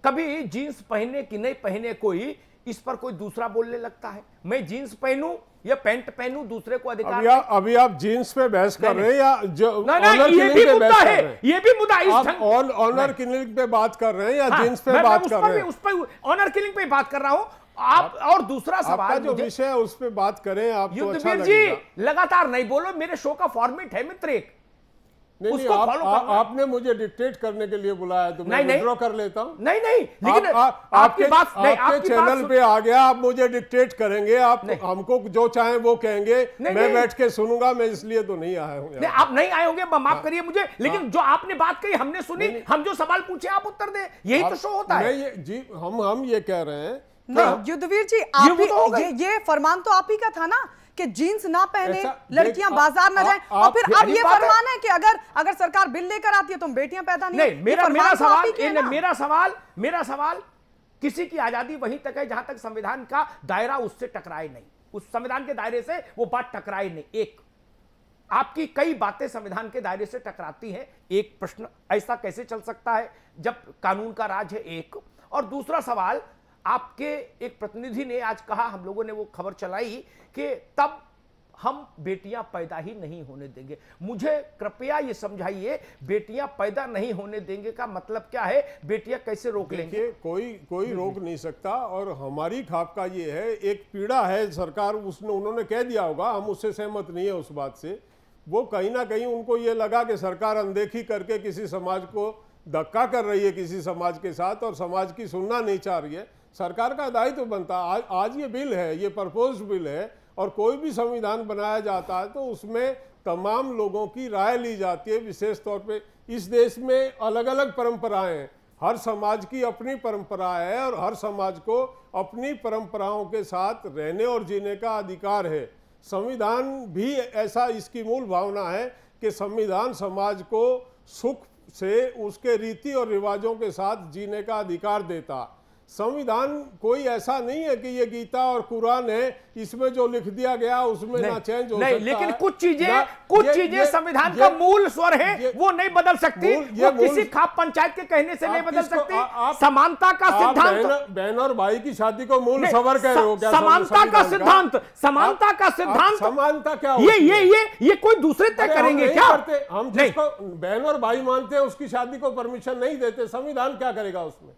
Speaker 11: कभी जीन्स पहने कि नहीं पहने कोई, इस पर कोई दूसरा बोलने लगता है। मैं जीन्स पहनूं या पैंट पहनूं, दूसरे को अधिकार।
Speaker 13: अभी आप जीन्स पे बहस कर रहे हैं या
Speaker 11: ऑनर किलिंग पे बहस कर रहे हैं? ये भी मुद्दा
Speaker 13: आप ऑनर किलिंग पे बात कर रहे हैं या जीन्स पे बात कर रहे हैं?
Speaker 11: उस पर ऑनर किलिंग पे बात कर रहा हूं आप। और दूसरा सवाल,
Speaker 13: जो विषय है उस पे बात करें आप।
Speaker 11: युद्धवीर जी, लगातार नहीं बोलो, मेरे शो का फॉर्मेट है मित्र एक,
Speaker 13: उसको फॉलो करना। आपने मुझे डिक्टेट करने के लिए बुलाया तो मैं विड्रॉ कर लेता हूं।
Speaker 11: नहीं, लेकिन आपकी बात नहीं,
Speaker 13: आपके चैनल पे आ गया, आप मुझे डिक्टेट करेंगे, आप हमको जो चाहें वो कहेंगे, मैं बैठ के सुनूंगा। मैं इसलिए तो नहीं आया हूं।
Speaker 11: आप नहीं आए होंगे, माफ करिए मुझे, लेकिन जो आपने बात कही हमने सुनी, हम जो सवाल पूछे आप उत्तर दें, यही तो शो होता है।
Speaker 13: जी, हम ये कह रहे हैं।
Speaker 2: युद्धवीर जी, ये फरमान तो आप ही का था ना कि जीन्स ना पहने, लड़कियां बाजार ना जाएं, और फिर अब ये फरमान है कि अगर सरकार बिल लेकर आती है तो हम बेटियां पैदा नहीं।
Speaker 11: मेरा सवाल किसी की आजादी वहीं तक है जहां तक संविधान का दायरा उससे टकराए नहीं, उस संविधान के दायरे से वो बात टकराए नहीं। एक, आपकी कई बातें संविधान के दायरे से टकराती हैं। एक प्रश्न, ऐसा कैसे चल सकता है जब कानून का राज है? एक, और दूसरा सवाल, आपके एक प्रतिनिधि ने आज कहा, हम लोगों ने वो खबर चलाई कि तब हम बेटियां पैदा ही नहीं होने देंगे। मुझे कृपया ये समझाइए, बेटियां पैदा नहीं होने देंगे का मतलब क्या है? बेटियां कैसे रोक लेंगे?
Speaker 13: कोई रोक नहीं सकता। और हमारी खाप का ये है, एक पीड़ा है सरकार, उन्होंने कह दिया होगा, हम उससे सहमत नहीं है उस बात से। वो कहीं ना कहीं उनको ये लगा कि सरकार अनदेखी करके किसी समाज को धक्का कर रही है किसी समाज के साथ, और समाज की सुनना नहीं चाह रही है। सरकार का दायित्व तो बनता है। आज ये बिल है, ये प्रपोज्ड बिल है, और कोई भी संविधान बनाया जाता है तो उसमें तमाम लोगों की राय ली जाती है। विशेष तौर पे इस देश में अलग अलग परंपराएं हैं, हर समाज की अपनी परंपरा है और हर समाज को अपनी परंपराओं के साथ रहने और जीने का अधिकार है। संविधान भी ऐसा, इसकी मूल भावना है कि संविधान समाज को सुख से उसके रीति और रिवाजों के साथ जीने का अधिकार देता। संविधान कोई ऐसा नहीं है कि ये गीता और कुरान है, इसमें जो लिख दिया गया उसमें ना चेंज हो सकता
Speaker 11: लेकिन
Speaker 13: है।
Speaker 11: कुछ चीजें संविधान का मूल स्वर है, वो नहीं बदल सकती, वो किसी खाप पंचायत के कहने से नहीं बदल सकती। समानता का सिद्धांत,
Speaker 13: बहन और भाई की शादी को मूल स्वर कह रहे हो क्या?
Speaker 11: समानता का सिद्धांत, समानता का सिद्धांत,
Speaker 13: समानता क्या?
Speaker 11: ये कोई दूसरे तय करेंगे क्या?
Speaker 13: हम जिसको बहन और भाई मानते हैं उसकी शादी को परमिशन नहीं देते, संविधान क्या करेगा उसमें?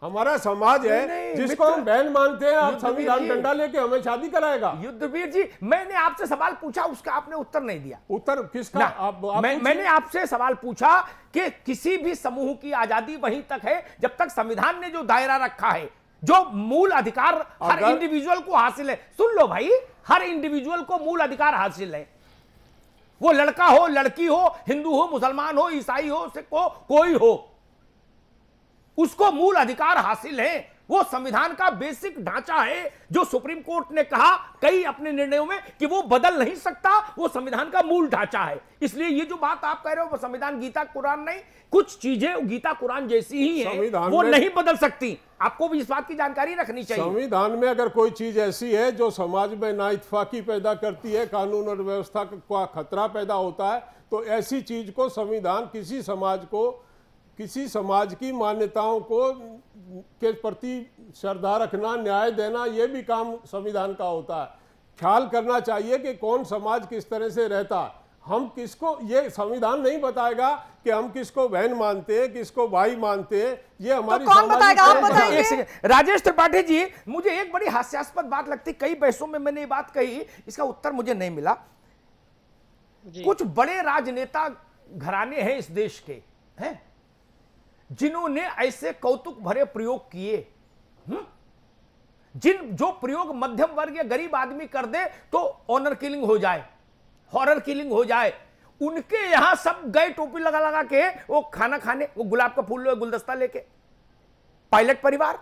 Speaker 13: हमारा समाज है जिसको हम बहन मानते हैं, आप संविधान डंडा लेके हमें शादी कराएगा?
Speaker 11: युद्धवीर जी, मैंने आपसे सवाल पूछा, उसका आपने उत्तर नहीं दिया।
Speaker 13: उत्तर किसका?
Speaker 11: मैंने आपसे सवाल पूछा कि किसी भी समूह की आजादी वहीं तक है जब तक संविधान ने जो दायरा रखा है, जो मूल अधिकार हर इंडिविजुअल को हासिल है। सुन लो भाई, हर इंडिविजुअल को मूल अधिकार हासिल है, वो लड़का हो, लड़की हो, हिंदू हो, मुसलमान हो, ईसाई हो, सिख हो, कोई हो, उसको मूल अधिकार हासिल है। वो संविधान का बेसिक ढांचा है जो सुप्रीम कोर्ट ने कहा कई अपने निर्णयों में कि वो बदल नहीं सकता, वो संविधान का मूल ढांचा है। इसलिए ये जो बात आप कह रहे हो वो संविधान गीता कुरान नहीं, कुछ चीजें गीता कुरान जैसी ही है, वो नहीं बदल सकती। आपको भी इस बात की जानकारी रखनी चाहिए।
Speaker 13: संविधान में अगर कोई चीज ऐसी है जो समाज में नाइतफाकी पैदा करती है, कानून और व्यवस्था का खतरा पैदा होता है, तो ऐसी चीज को संविधान किसी समाज की मान्यताओं को के प्रति श्रद्धा रखना, न्याय देना, ये भी काम संविधान का होता है। ख्याल करना चाहिए कि कौन समाज किस तरह से रहता है। हम किसको, ये संविधान नहीं बताएगा कि हम किसको बहन मानते हैं, किसको भाई मानते हैं, ये हमारी
Speaker 2: कौन बताएगा? आप बताइए।
Speaker 11: राजेश त्रिपाठी जी, मुझे एक बड़ी हास्यास्पद बात लगती, कई बहसों में मैंने ये बात कही, इसका उत्तर मुझे नहीं मिला। कुछ बड़े राजनेता घराने हैं इस देश के, हैं, जिन्होंने ऐसे कौतुक भरे प्रयोग किए, जो प्रयोग मध्यम वर्ग या गरीब आदमी कर दे तो ऑनर किलिंग हो जाए, हॉरर किलिंग हो जाए, उनके यहां सब गए टोपी लगा लगा के वो खाना खाने, वो गुलाब का फूल गुलदस्ता लेके। पायलट परिवार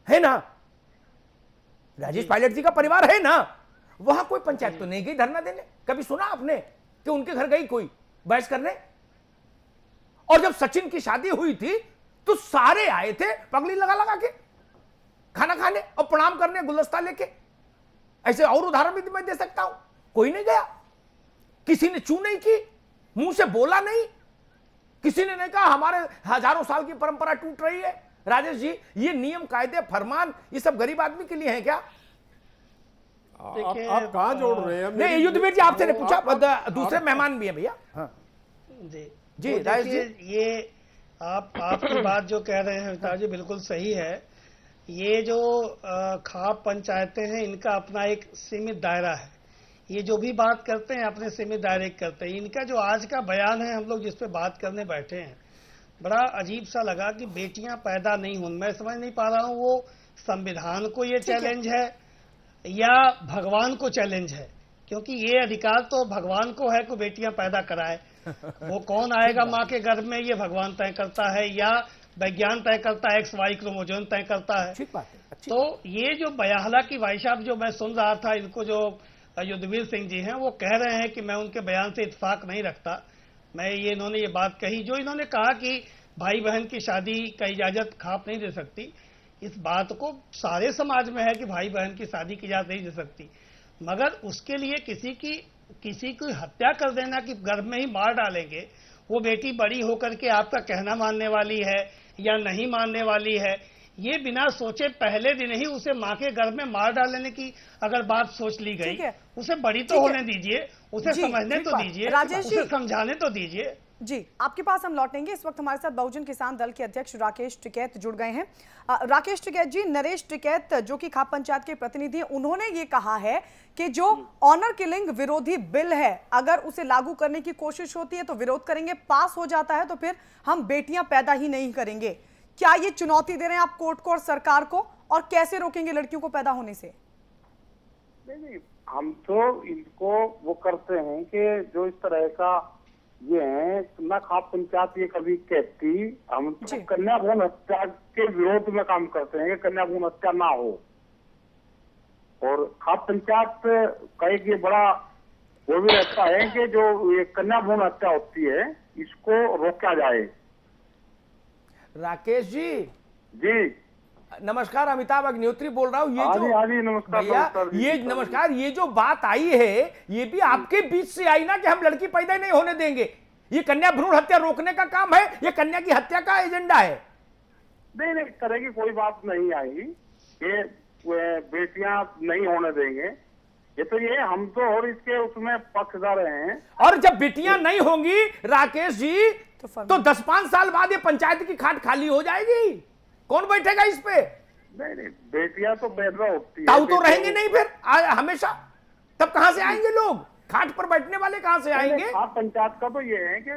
Speaker 11: है ना, राजेश पायलट जी का परिवार है ना, वहां कोई पंचायत तो नहीं गई धरना देने? कभी सुना आपने कि उनके घर गई कोई बहस करने? और जब सचिन की शादी हुई थी तो सारे आए थे पगड़ी लगा लगा के खाना खाने और प्रणाम करने, गुलदस्ता लेके। ऐसे और उदाहरण भी मैं दे सकता हूं। कोई नहीं गया, किसी ने चू नहीं की, मुंह से बोला नहीं, किसी ने नहीं कहा हमारे हजारों साल की परंपरा टूट रही है। राजेश जी, ये नियम, कायदे, फरमान, ये सब गरीब आदमी के लिए है क्या?
Speaker 13: आप कहां जोड़ रहे हैं?
Speaker 11: नहीं, युद्धवीर जी आपसे नहीं पूछा, दूसरे मेहमान भी हैं भैया। हाँ जी राजेश जी,
Speaker 12: ये आपकी बात जो कह रहे हैं विस्तार जी बिल्कुल सही है। ये जो खाप पंचायतें हैं, इनका अपना एक सीमित दायरा है। ये जो भी बात करते हैं अपने सीमित दायरे करते हैं। इनका जो आज का बयान है, हम लोग जिस पे बात करने बैठे हैं, बड़ा अजीब सा लगा कि बेटियां पैदा नहीं हों। मैं समझ नहीं पा रहा हूं वो संविधान को ये चैलेंज है या भगवान को चैलेंज है, क्योंकि ये अधिकार तो भगवान को है कि बेटियां पैदा कराए। वो कौन आएगा माँ के गर्भ में, ये भगवान तय करता है या विज्ञान तय करता है, XY क्रोमोसोम तय करता है।
Speaker 11: ठीक बात है।
Speaker 12: तो ये जो बयाहला की भाई साहब जो मैं सुन रहा था, इनको जो युद्धवीर सिंह जी हैं वो कह रहे हैं कि मैं उनके बयान से इत्तेफाक नहीं रखता। इन्होंने ये बात कही, जो इन्होंने कहा कि भाई बहन की शादी का इजाजत खाप नहीं दे सकती। इस बात को सारे समाज में है कि भाई बहन की शादी की इजाजत नहीं दे सकती, मगर उसके लिए किसी की हत्या कर देना कि गर्भ में ही मार डालेंगे, वो बेटी बड़ी होकर के आपका कहना मानने वाली है या नहीं मानने वाली है, ये बिना सोचे पहले दिन ही उसे माँ के गर्भ में मार डालने की अगर बात सोच ली गई, उसे बड़ी तो होने दीजिए, उसे समझने तो दीजिए, उसे समझाने तो दीजिए।
Speaker 2: जी, आपके पास हम लौटेंगे। इस वक्त हमारे साथ बहुजन किसान दल के अध्यक्ष राकेश टिकैत जुड़ गए हैं। राकेश टिकैत जी, नरेश टिकैत जो कि खाप पंचायत के प्रतिनिधि हैं, उन्होंने ये कहा है कि जो ऑनर किलिंग विरोधी बिल है, अगर उसे लागू करने की कोशिश होती है तो विरोध करेंगे, पास हो जाता है तो फिर हम बेटियां पैदा ही नहीं करेंगे। क्या ये चुनौती दे रहे हैं आप कोर्ट को और सरकार को, और कैसे रोकेंगे लड़कियों को पैदा होने से?
Speaker 14: नहीं, हम तो इनको वो करते हैं कि जो इस तरह का ये है ना, खाप पंचायत ये कभी कहती, हम तो कन्या भ्रूण हत्या के विरोध में काम करते हैं कि कन्या भ्रूण हत्या ना हो। और खाप पंचायत का एक ये बड़ा वो भी रहता है कि जो ये कन्या भ्रूण हत्या होती है इसको रोका जाए।
Speaker 11: राकेश जी
Speaker 14: जी
Speaker 11: नमस्कार, अमिताभ अग्निहोत्री बोल रहा हूँ। ये जो
Speaker 14: नमस्कार
Speaker 11: भैया, ये नमस्कार, ये जो बात आई है ये भी आपके बीच से आई ना कि हम लड़की पैदा नहीं होने देंगे। ये कन्या भ्रूण हत्या रोकने का काम है, ये कन्या की हत्या का एजेंडा है।
Speaker 14: नहीं नहीं, इस तरह की कोई बात नहीं आई कि बेटियां नहीं होने देंगे। ये तो ये हम तो और इसके उसमें पक्षधर हैं।
Speaker 11: और जब बेटियां नहीं होंगी राकेश जी तो 10-5 साल बाद ये पंचायत की खाट खाली हो जाएगी। कौन बैठेगा इस पे?
Speaker 14: नहीं नहीं, बेटियां तो पैदा होती है,
Speaker 11: ताऊ तो रहेंगे नहीं फिर हमेशा। तब कहां से आएंगे लोग? खाट पर बैठने वाले कहां से आएंगे?
Speaker 14: खाप पंचायत का तो ये है कि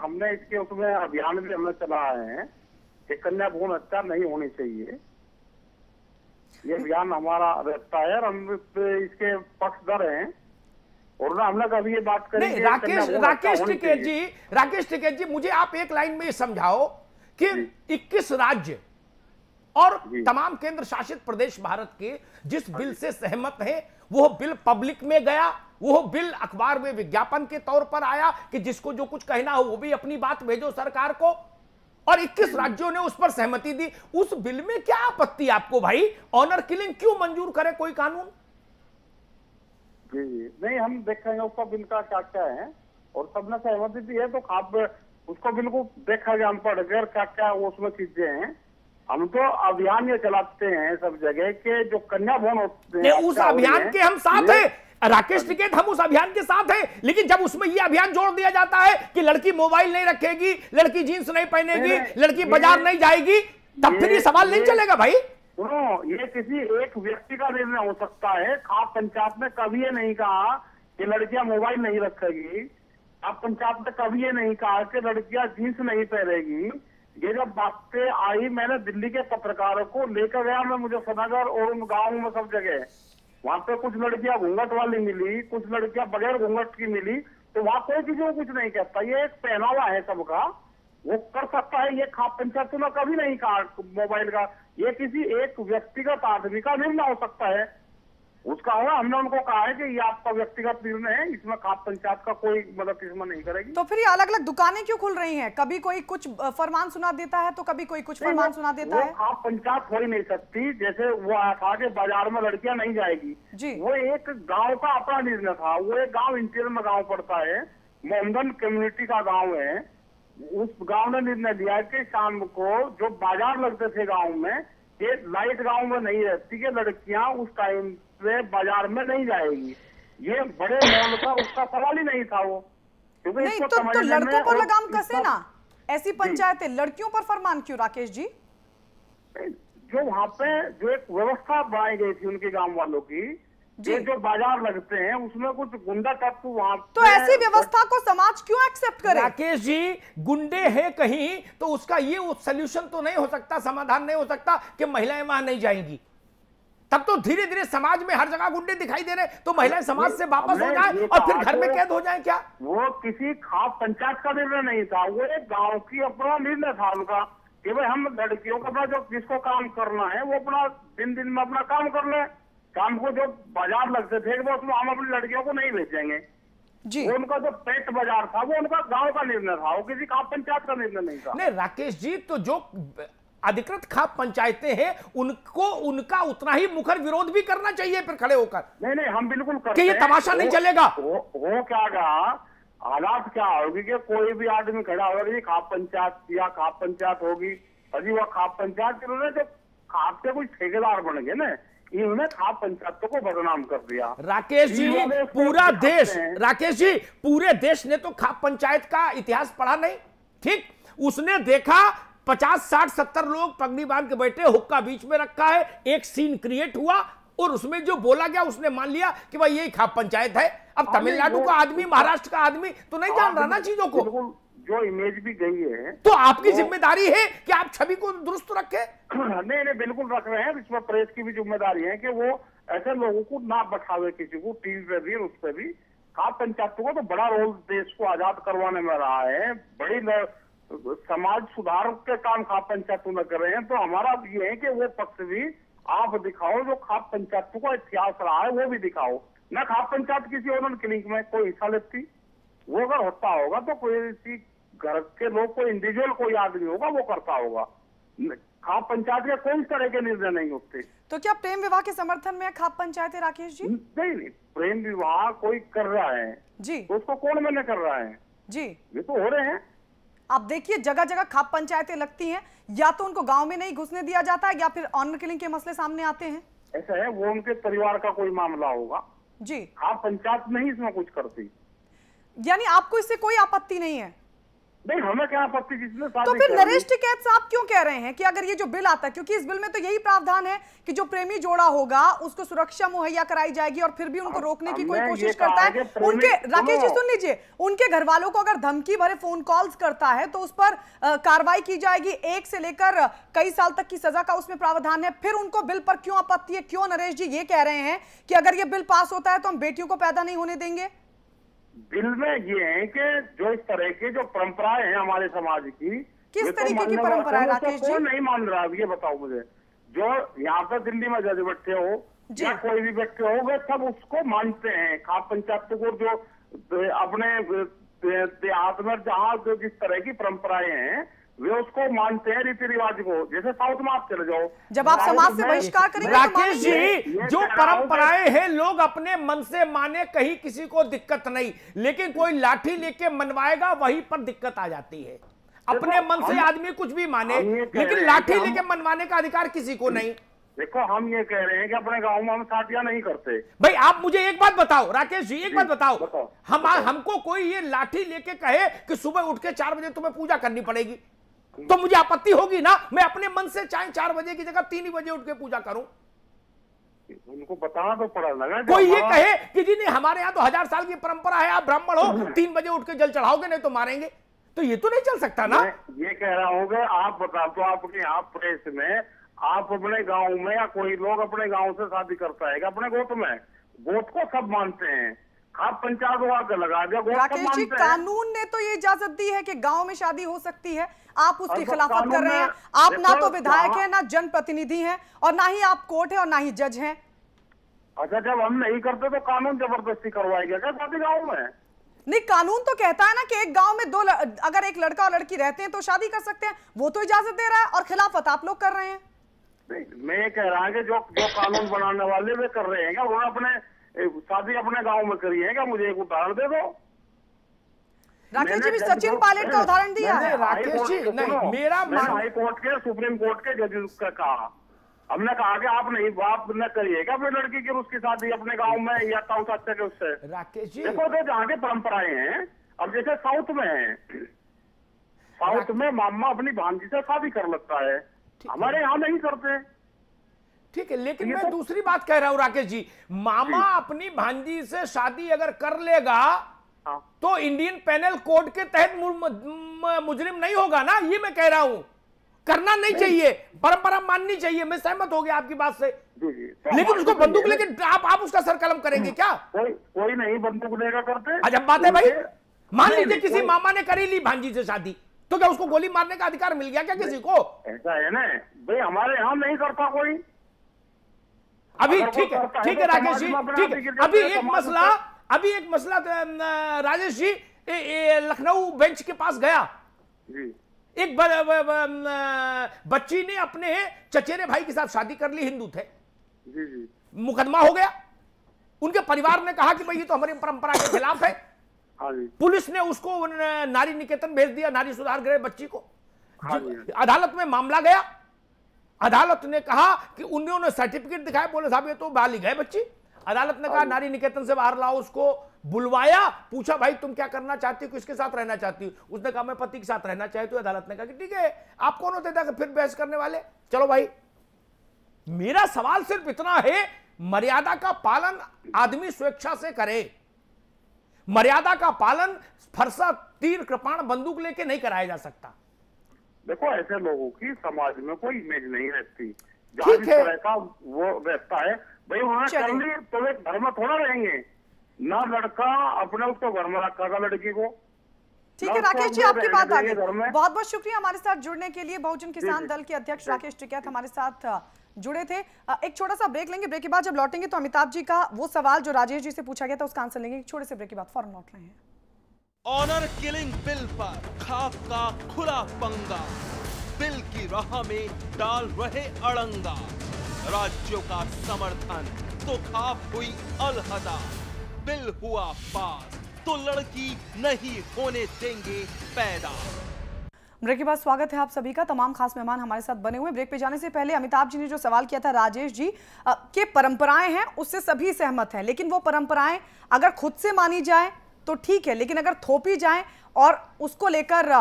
Speaker 14: हमने इसके उसमें अभियान भी हमने चलाए हैं कि कन्या भ्रूण हत्या नहीं होनी चाहिए। ये अभियान हमारा रहता है और हम इसके पक्षधर हैं। और ना हमने कभी ये बात करी
Speaker 11: नहीं, राकेश टिकैत जी मुझे आप एक लाइन में ये समझाओ कि 21 राज्य और तमाम केंद्र शासित प्रदेश भारत के जिस बिल से सहमत हैं, वो बिल पब्लिक में गया, वो बिल अखबार में विज्ञापन के तौर पर आया कि जिसको जो कुछ कहना हो वो भी अपनी बात भेजो सरकार को, और 21 राज्यों ने उस पर सहमति दी। उस बिल में क्या आपत्ति आपको भाई? ऑनर किलिंग क्यों मंजूर करे कोई कानून?
Speaker 14: जी नहीं, हम देखेंगे उसका बिल का क्या क्या है और सबने सहमति दी है तो आप उसको बिल्कुल देखेंगे हम पढ़कर क्या क्या उसमें चीजें हैं। हम तो अभियान ये चलाते हैं सब जगह के जो कन्या भ्रूण होते हैं
Speaker 11: उस अभियान के हम साथ हैं राकेश टिकैत, हम उस अभियान के साथ हैं। लेकिन जब उसमें ये अभियान जोड़ दिया जाता है कि लड़की मोबाइल नहीं रखेगी, लड़की जींस नहीं पहनेगी, लड़की बाजार नहीं जाएगी, तब फिर ये सवाल नहीं चलेगा भाई।
Speaker 14: सुनो, ये किसी एक व्यक्ति का निर्णय हो सकता है। खाप पंचायत ने कभी ये नहीं कहा कि लड़कियां मोबाइल नहीं रखेगी। खाप पंचायत ने कभी ये नहीं कहा कि लड़कियां जींस नहीं पहनेगी। ये जब बातें आई, मैंने दिल्ली के पत्रकारों को लेकर गया, मैं मुजफ्फरनगर और उन गाँव में सब जगह, वहाँ पे कुछ लड़कियां घूंघट वाली मिली, कुछ लड़कियां बगैर घूंघट की मिली, तो वहाँ कोई किसी को कुछ नहीं कहता। ये एक पहनावा है सबका, वो कर सकता है। ये खाप पंचायत ने कभी नहीं कहा मोबाइल का, ये किसी एक व्यक्तिगत आदमी का निर्णय हो सकता है, उसका होगा। हमने उनको कहा है कि ये आपका व्यक्तिगत निर्णय है, इसमें खाप पंचायत का कोई मदद इसमें नहीं करेगी।
Speaker 2: तो फिर ये अलग अलग दुकानें क्यों खुल रही हैं? कभी कोई कुछ फरमान सुना देता है तो कभी कोई कुछ फरमान सुना देता है।
Speaker 14: खाप पंचायत हो ही नहीं सकती। जैसे वो था कि बाजार में लड़कियां नहीं जाएगी जी, वो एक गांव का अपना निर्णय था। वो एक गांव इंटीरियर में गांव पड़ता है, मोहम्मदन कम्युनिटी का गांव है। उस गांव ने निर्णय लिया कि शाम को जो बाजार लगते थे गांव में, ये लाइट गांव में नहीं रहती कि लड़कियां उस टाइम से बाजार में नहीं जाएगी। ये बड़े मॉल का उसका सवाल ही नहीं था वो, क्योंकि
Speaker 2: नहीं तो लड़कों पर लगाम कसे ना। ऐसी पंचायतें लड़कियों पर फरमान क्यों राकेश जी?
Speaker 14: जो वहाँ पे जो एक व्यवस्था बनाई गई थी उनके गांव वालों की, ये जो बाजार लगते हैं उसमें कुछ गुंडा तत्व वहाँ,
Speaker 2: तो ऐसी व्यवस्था को समाज क्यों एक्सेप्ट करे?
Speaker 11: राकेश जी, गुंडे हैं कहीं तो उसका ये सोल्यूशन तो नहीं हो सकता, समाधान नहीं हो सकता कि महिलाएं वहां नहीं जाएंगी। तब तो धीरे धीरे समाज में हर जगह गुंडे दिखाई दे रहे, तो महिलाएं समाज से वापस हो जाए और फिर घर में कैद हो जाए क्या?
Speaker 14: वो किसी खाप पंचायत का निर्णय नहीं था, वो एक गाँव की अपना निर्णय था उनका कि भाई हम लड़कियों का अपना जो जिसको काम करना है वो अपना दिन दिन में अपना काम कर ले। शाम को जो बाजार लगते थे वो उसमें हम अपनी लड़कियों को नहीं भेजेंगे जी। वो उनका जो पेट बाजार था वो उनका गांव का निर्णय था, वो किसी खाप पंचायत का निर्णय नहीं था।
Speaker 11: नहीं राकेश जी, तो जो अधिकृत खाप पंचायतें हैं उनको उनका उतना ही मुखर विरोध भी करना चाहिए फिर खड़े होकर।
Speaker 14: नहीं हम बिल्कुल करते
Speaker 11: हैं कि ये तमाशा नहीं चलेगा।
Speaker 14: वो क्या कहा, हालात क्या होगी कि कोई भी आदमी खड़ा होगा खाप पंचायत या खाप पंचायत होगी, अजी वो खाप पंचायत इन्होंने जो खाप के कुछ ठेकेदार बन गए ना, इन्होंने खाप पंचायतों को बदनाम कर दिया।
Speaker 11: राकेश जी, पूरा देश, राकेश जी पूरे देश ने तो खाप पंचायत का इतिहास पढ़ा नहीं, ठीक? उसने देखा 50, 60, 70 लोग पगड़ी बांध के बैठे, हुक्का बीच में रखा है, एक सीन क्रिएट हुआ और उसमें जो बोला गया उसने मान लिया कि भाई यही खाप पंचायत है। अब तमिलनाडु का आदमी, महाराष्ट्र का आदमी तो नहीं जान रहा ना चीजों को।
Speaker 14: जो इमेज भी गई है
Speaker 11: तो आपकी जिम्मेदारी है कि आप छवि को दुरुस्त रखें।
Speaker 14: नहीं बिल्कुल रख रहे हैं। इसमें प्रेस की भी जिम्मेदारी है कि वो ऐसे लोगों को ना बैठावे किसी को टीवी पे भी, उस पर भी। खाप पंचायतों को तो बड़ा रोल देश को आजाद करवाने में रहा है, बड़ी समाज सुधार के काम खाप पंचायतों में कर रहे हैं। तो हमारा ये है कि वो पक्ष भी आप दिखाओ, जो खाप पंचायतों का इतिहास रहा है वो भी दिखाओ। न खाप पंचायत किसी ऑनर किलिंग में कोई हिस्सा लेती, वो अगर होता होगा तो कोई घर के लोग, कोई इंडिविजुअल कोई आदमी होगा वो करता होगा, खाप पंचायत के कोई तरह के निर्णय नहीं होते।
Speaker 2: तो क्या प्रेम विवाह के समर्थन में खाप पंचायतें राकेश जी?
Speaker 14: नहीं, प्रेम विवाह कोई कर रहा है
Speaker 2: जी,
Speaker 14: तो उसको कौन मना कर रहा है
Speaker 2: जी?
Speaker 14: ये तो हो रहे हैं।
Speaker 2: आप देखिए जगह जगह खाप पंचायतें लगती हैं, या तो उनको गांव में नहीं घुसने दिया जाता है या फिर ऑनर किलिंग के मसले सामने आते हैं।
Speaker 14: ऐसा है, वो उनके परिवार का कोई मामला होगा
Speaker 2: जी।
Speaker 14: खाप पंचायत नहीं इसमें कुछ करती,
Speaker 2: यानी आपको इससे कोई आपत्ति नहीं है?
Speaker 14: नहीं, हमें क्या आपत्ति जिसने
Speaker 2: तो फिर नरेश टिकैत साहब क्यों कह रहे हैं कि अगर ये जो बिल आता है, क्योंकि इस बिल में तो यही प्रावधान है कि जो प्रेमी जोड़ा होगा उसको सुरक्षा मुहैया कराई जाएगी, और फिर भी उनको रोकने की कोई कोशिश करता है। उनके, राकेश जी सुन लीजिए, उनके घर वालों को अगर धमकी भरे फोन कॉल्स करता है तो उस पर कार्रवाई की जाएगी, 1 से लेकर कई साल तक की सजा का उसमें प्रावधान है। फिर उनको बिल पर क्यों आपत्ति है? क्यों नरेश जी ये कह रहे हैं कि अगर ये बिल पास होता है तो हम बेटियों को पैदा नहीं होने देंगे?
Speaker 14: बिल में ये है कि जो इस तरह की जो परंपराएं हैं हमारे समाज की,
Speaker 2: किस तरीके की परंपरा है राकेश जी?
Speaker 14: कौन नहीं मान रहा है ये बताओ मुझे। जो यहाँ पर दिल्ली में जज बैठे हो या कोई भी बैठे हो, वे सब उसको मानते हैं। खाप पंचायत को जो अपने देहात में जहाँ जो जिस तरह की परंपराएं हैं वे उसको मानते हैं, रीति रिवाज को। जैसे साउथ में आप चले जाओ,
Speaker 2: जब आप समाज से बहिष्कार करेंगे
Speaker 11: राकेश जी, जो परंपराएं हैं लोग अपने मन से माने, कहीं किसी को दिक्कत नहीं, लेकिन कोई लाठी लेके मनवाएगा वहीं पर दिक्कत आ जाती है। अपने मन से आदमी कुछ भी माने, लेकिन लाठी लेके मनवाने का अधिकार किसी को नहीं।
Speaker 14: देखो, हम ये कह रहे हैं कि अपने गांव में हम शादियां नहीं करते।
Speaker 11: भाई आप मुझे एक बात बताओ राकेश जी, एक बात बताओ, हमको कोई ये लाठी लेके कहे कि सुबह उठ के 4 बजे तुम्हें पूजा करनी पड़ेगी, तो मुझे आपत्ति होगी ना? मैं अपने मन से चाहे 4 बजे की जगह 3 बजे उठ के पूजा करूं।
Speaker 14: उनको बताना तो पड़ेगा।
Speaker 11: कोई ये कहे कि जी नहीं, हमारे यहाँ तो 1000 साल की परंपरा है, आप ब्राह्मण हो, 3 बजे उठ के जल चढ़ाओगे नहीं तो मारेंगे, तो ये तो नहीं चल सकता ना।
Speaker 14: ये कह रहा हूँ कि आप बता दो, आपके यहाँ प्रेस में आप अपने गांव में या कोई लोग अपने गांव से शादी करता है, अपने गोत में, गोत को सब मानते हैं। खाप पंचायत को आकर लगा दिया,
Speaker 2: राकेश जी कानून ने तो ये इजाजत दी है कि गांव में शादी हो सकती है, आप उसकी खिलाफत कर रहे हैं। आप ना तो विधायक हैं, ना जनप्रतिनिधि हैं, और ना ही आप कोर्ट है और ना ही जज हैं।
Speaker 14: अच्छा, जब हम नहीं करते तो कानून जबरदस्ती करवाएगा क्या शादी गाँव में?
Speaker 2: नहीं, कानून तो कहता है ना कि एक गांव में अगर एक लड़का और लड़की रहते हैं तो शादी कर सकते हैं, वो तो इजाजत दे रहा है, और खिलाफत आप लोग कर रहे हैं।
Speaker 14: मैं ये कह रहा हूँ कि जो कानून बनाने वाले वे कर रहे हैं क्या? उन्होंने अपने शादी अपने गांव में करी है क्या? मुझे एक उदाहरण दे दो।
Speaker 2: राकेश जी भी सचिन पायलट का उदाहरण दिया है।
Speaker 11: राकेश जी नहीं, मेरा
Speaker 14: हाई कोर्ट के, सुप्रीम कोर्ट के जजेस का कहा, हमने कहा कि आप नहीं, आप न करिएगा अपनी लड़की की उसकी शादी अपने गांव में या साउथ अच्छा के उससे।
Speaker 11: राकेश जी
Speaker 14: देखो, तो जहाँ की परंपराएं हैं, अब जैसे साउथ में है, साउथ में मामा अपनी भांजी से शादी कर लगता है, हमारे यहाँ नहीं करते।
Speaker 11: ठीक है, लेकिन मैं दूसरी बात कह रहा हूं राकेश जी, मामा अपनी भांजी से शादी अगर कर लेगा तो इंडियन पेनल कोड के तहत मुजरिम नहीं होगा ना, ये मैं कह रहा हूं। करना नहीं चाहिए, परंपरा माननी चाहिए, मैं सहमत हो गया आपकी बात से, लेकिन उसको बंदूक लेके आप उसका सर कलम करेंगे क्या?
Speaker 14: कोई नहीं बंदूक लेकर करते।
Speaker 11: अजब बात है भाई। मान लीजिए किसी मामा ने करी ली भांजी से शादी, तो क्या उसको गोली मारने का अधिकार मिल गया क्या किसी को?
Speaker 14: ऐसा है ना भाई, हमारे यहाँ नहीं करता कोई।
Speaker 11: अभी ठीक है राकेश जी, ठीक है। अभी एक मसला राजेश जी, लखनऊ बेंच के पास गया, एक बच्ची ने अपने चचेरे भाई के साथ शादी कर ली, हिंदू थे, मुकदमा हो गया। उनके परिवार ने कहा कि भाई ये तो हमारी परंपरा के खिलाफ है। पुलिस ने उसको नारी निकेतन भेज दिया, नारी सुधार गृह बच्ची को। अदालत में मामला गया, अदालत ने कहा कि उन्होंने सर्टिफिकेट दिखाया, बोले साहब ये तो बालिग है बच्ची। अदालत ने कहा नारी निकेतन से बाहर लाओ, उसको बुलवाया, पूछा भाई तुम क्या करना चाहती हो, किसके साथ रहना चाहती हो? उसने कहा मैं पति के साथ रहना चाहती हूँ। अदालत ने कहा कि ठीक है, आप कौन होते थे फिर बहस करने वाले, चलो भाई। मेरा सवाल सिर्फ इतना है, मर्यादा का पालन आदमी स्वेच्छा से करे, मर्यादा का पालन फरसा, तीर, कृपाण, बंदूक लेके नहीं कराया जा सकता।
Speaker 14: देखो, ऐसे लोगों की समाज में कोई इमेज नहीं रहती, जहां जिस तरह का वो रहता है भाई, उन्होंने कर ली तो एक घर में थोड़ा रहेंगे ना, लड़का अपने उसको घर में रखा था लड़की को।
Speaker 2: ठीक है राकेश जी, आपकी बात आ गई, बहुत बहुत शुक्रिया हमारे साथ जुड़ने के लिए। बहुजन किसान दल के अध्यक्ष राकेश टिकैत हमारे साथ जुड़े थे। एक छोटा सा ब्रेक लेंगे, ब्रेक के बाद जब लौटेंगे तो अमिताभ जी का वो सवाल जो राजेश जी से पूछा गया था उसका आंसर लेंगे। एक छोटे से ब्रेक के बाद फौरन लौट रहे हैं।
Speaker 1: ऑनर किलिंग बिल पर खाप का खुला पंगा, बिल की राह में डाल रहे अड़ंगा। राज्यों का समर्थन तो खाप हुई अलहदा। बिल हुआ पास तो लड़की नहीं होने देंगे पैदा।
Speaker 2: ब्रेक के बाद स्वागत है आप सभी का। तमाम खास मेहमान हमारे साथ बने हुए। ब्रेक पे जाने से पहले अमिताभ जी ने जो सवाल किया था राजेश जी के परंपराएं हैं उससे सभी सहमत हैं, लेकिन वो परंपराएं अगर खुद से मानी जाए तो ठीक है, लेकिन अगर थोपी जाए और उसको लेकर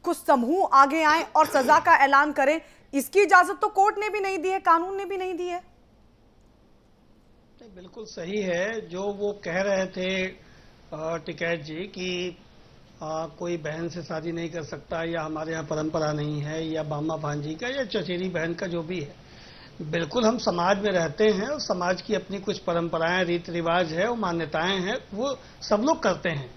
Speaker 2: कुछ समूह आगे आए और सजा का ऐलान करें, इसकी इजाजत तो कोर्ट ने भी नहीं दी है, कानून ने भी नहीं दी है।
Speaker 12: बिल्कुल सही है जो वो कह रहे थे टिकैत जी कि कोई बहन से शादी नहीं कर सकता या हमारे यहाँ परंपरा नहीं है या बामा भांजी का या चचेरी बहन का जो भी है। बिल्कुल हम समाज में रहते हैं और समाज की अपनी कुछ परंपराएं रीति रिवाज है, वो मान्यताएं हैं, वो सब लोग करते हैं।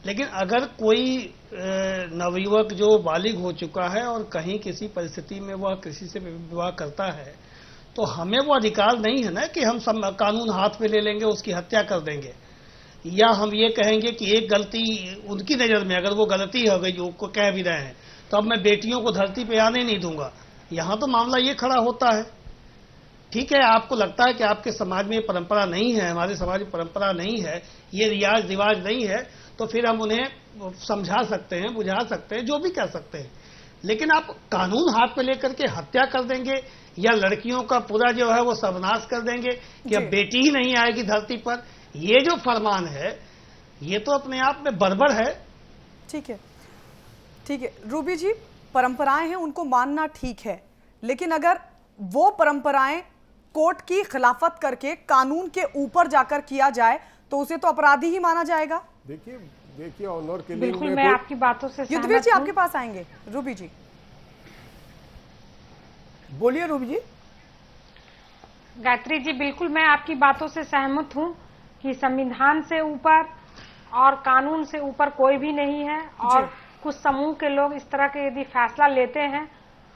Speaker 12: लेकिन अगर कोई नवयुवक जो बालिग हो चुका है और कहीं किसी परिस्थिति में वह किसी से विवाह करता है तो हमें वो अधिकार नहीं है ना कि हम कानून हाथ में ले लेंगे, उसकी हत्या कर देंगे, या हम ये कहेंगे कि एक गलती उनकी नजर में अगर वो गलती हो गई जो कह भी रहे हैं तो अब मैं बेटियों को धरती पे आने नहीं दूंगा। यहाँ तो मामला ये खड़ा होता है। ठीक है, आपको लगता है कि आपके समाज में ये परंपरा नहीं है, हमारे समाज में परंपरा नहीं है, ये रियाज रिवाज नहीं है, तो फिर हम उन्हें समझा सकते हैं, बुझा सकते हैं, जो भी कर सकते हैं। लेकिन आप कानून हाथ में लेकर के हत्या कर देंगे या लड़कियों का पूरा जो है वो सर्वनाश कर देंगे कि अब बेटी ही नहीं आएगी धरती पर, ये जो फरमान है ये तो अपने आप में बर्बर है।
Speaker 2: ठीक है, ठीक है रूबी जी, परंपराएं हैं उनको मानना ठीक है, लेकिन अगर वो परंपराएं कोर्ट की खिलाफत करके कानून के ऊपर जाकर किया जाए तो उसे तो अपराधी ही माना जाएगा।
Speaker 13: देखिए ऑनर के लिए
Speaker 9: बिल्कुल मैं आपकी बातों से
Speaker 2: युद्धवीर जी आपके पास आएंगे। रूबी जी
Speaker 11: बोलिए। रूबी जी।
Speaker 9: गायत्री जी बिल्कुल मैं आपकी बातों से सहमत हूं कि संविधान से ऊपर और कानून से ऊपर कोई भी नहीं है, और कुछ समूह के लोग इस तरह के यदि फैसला लेते हैं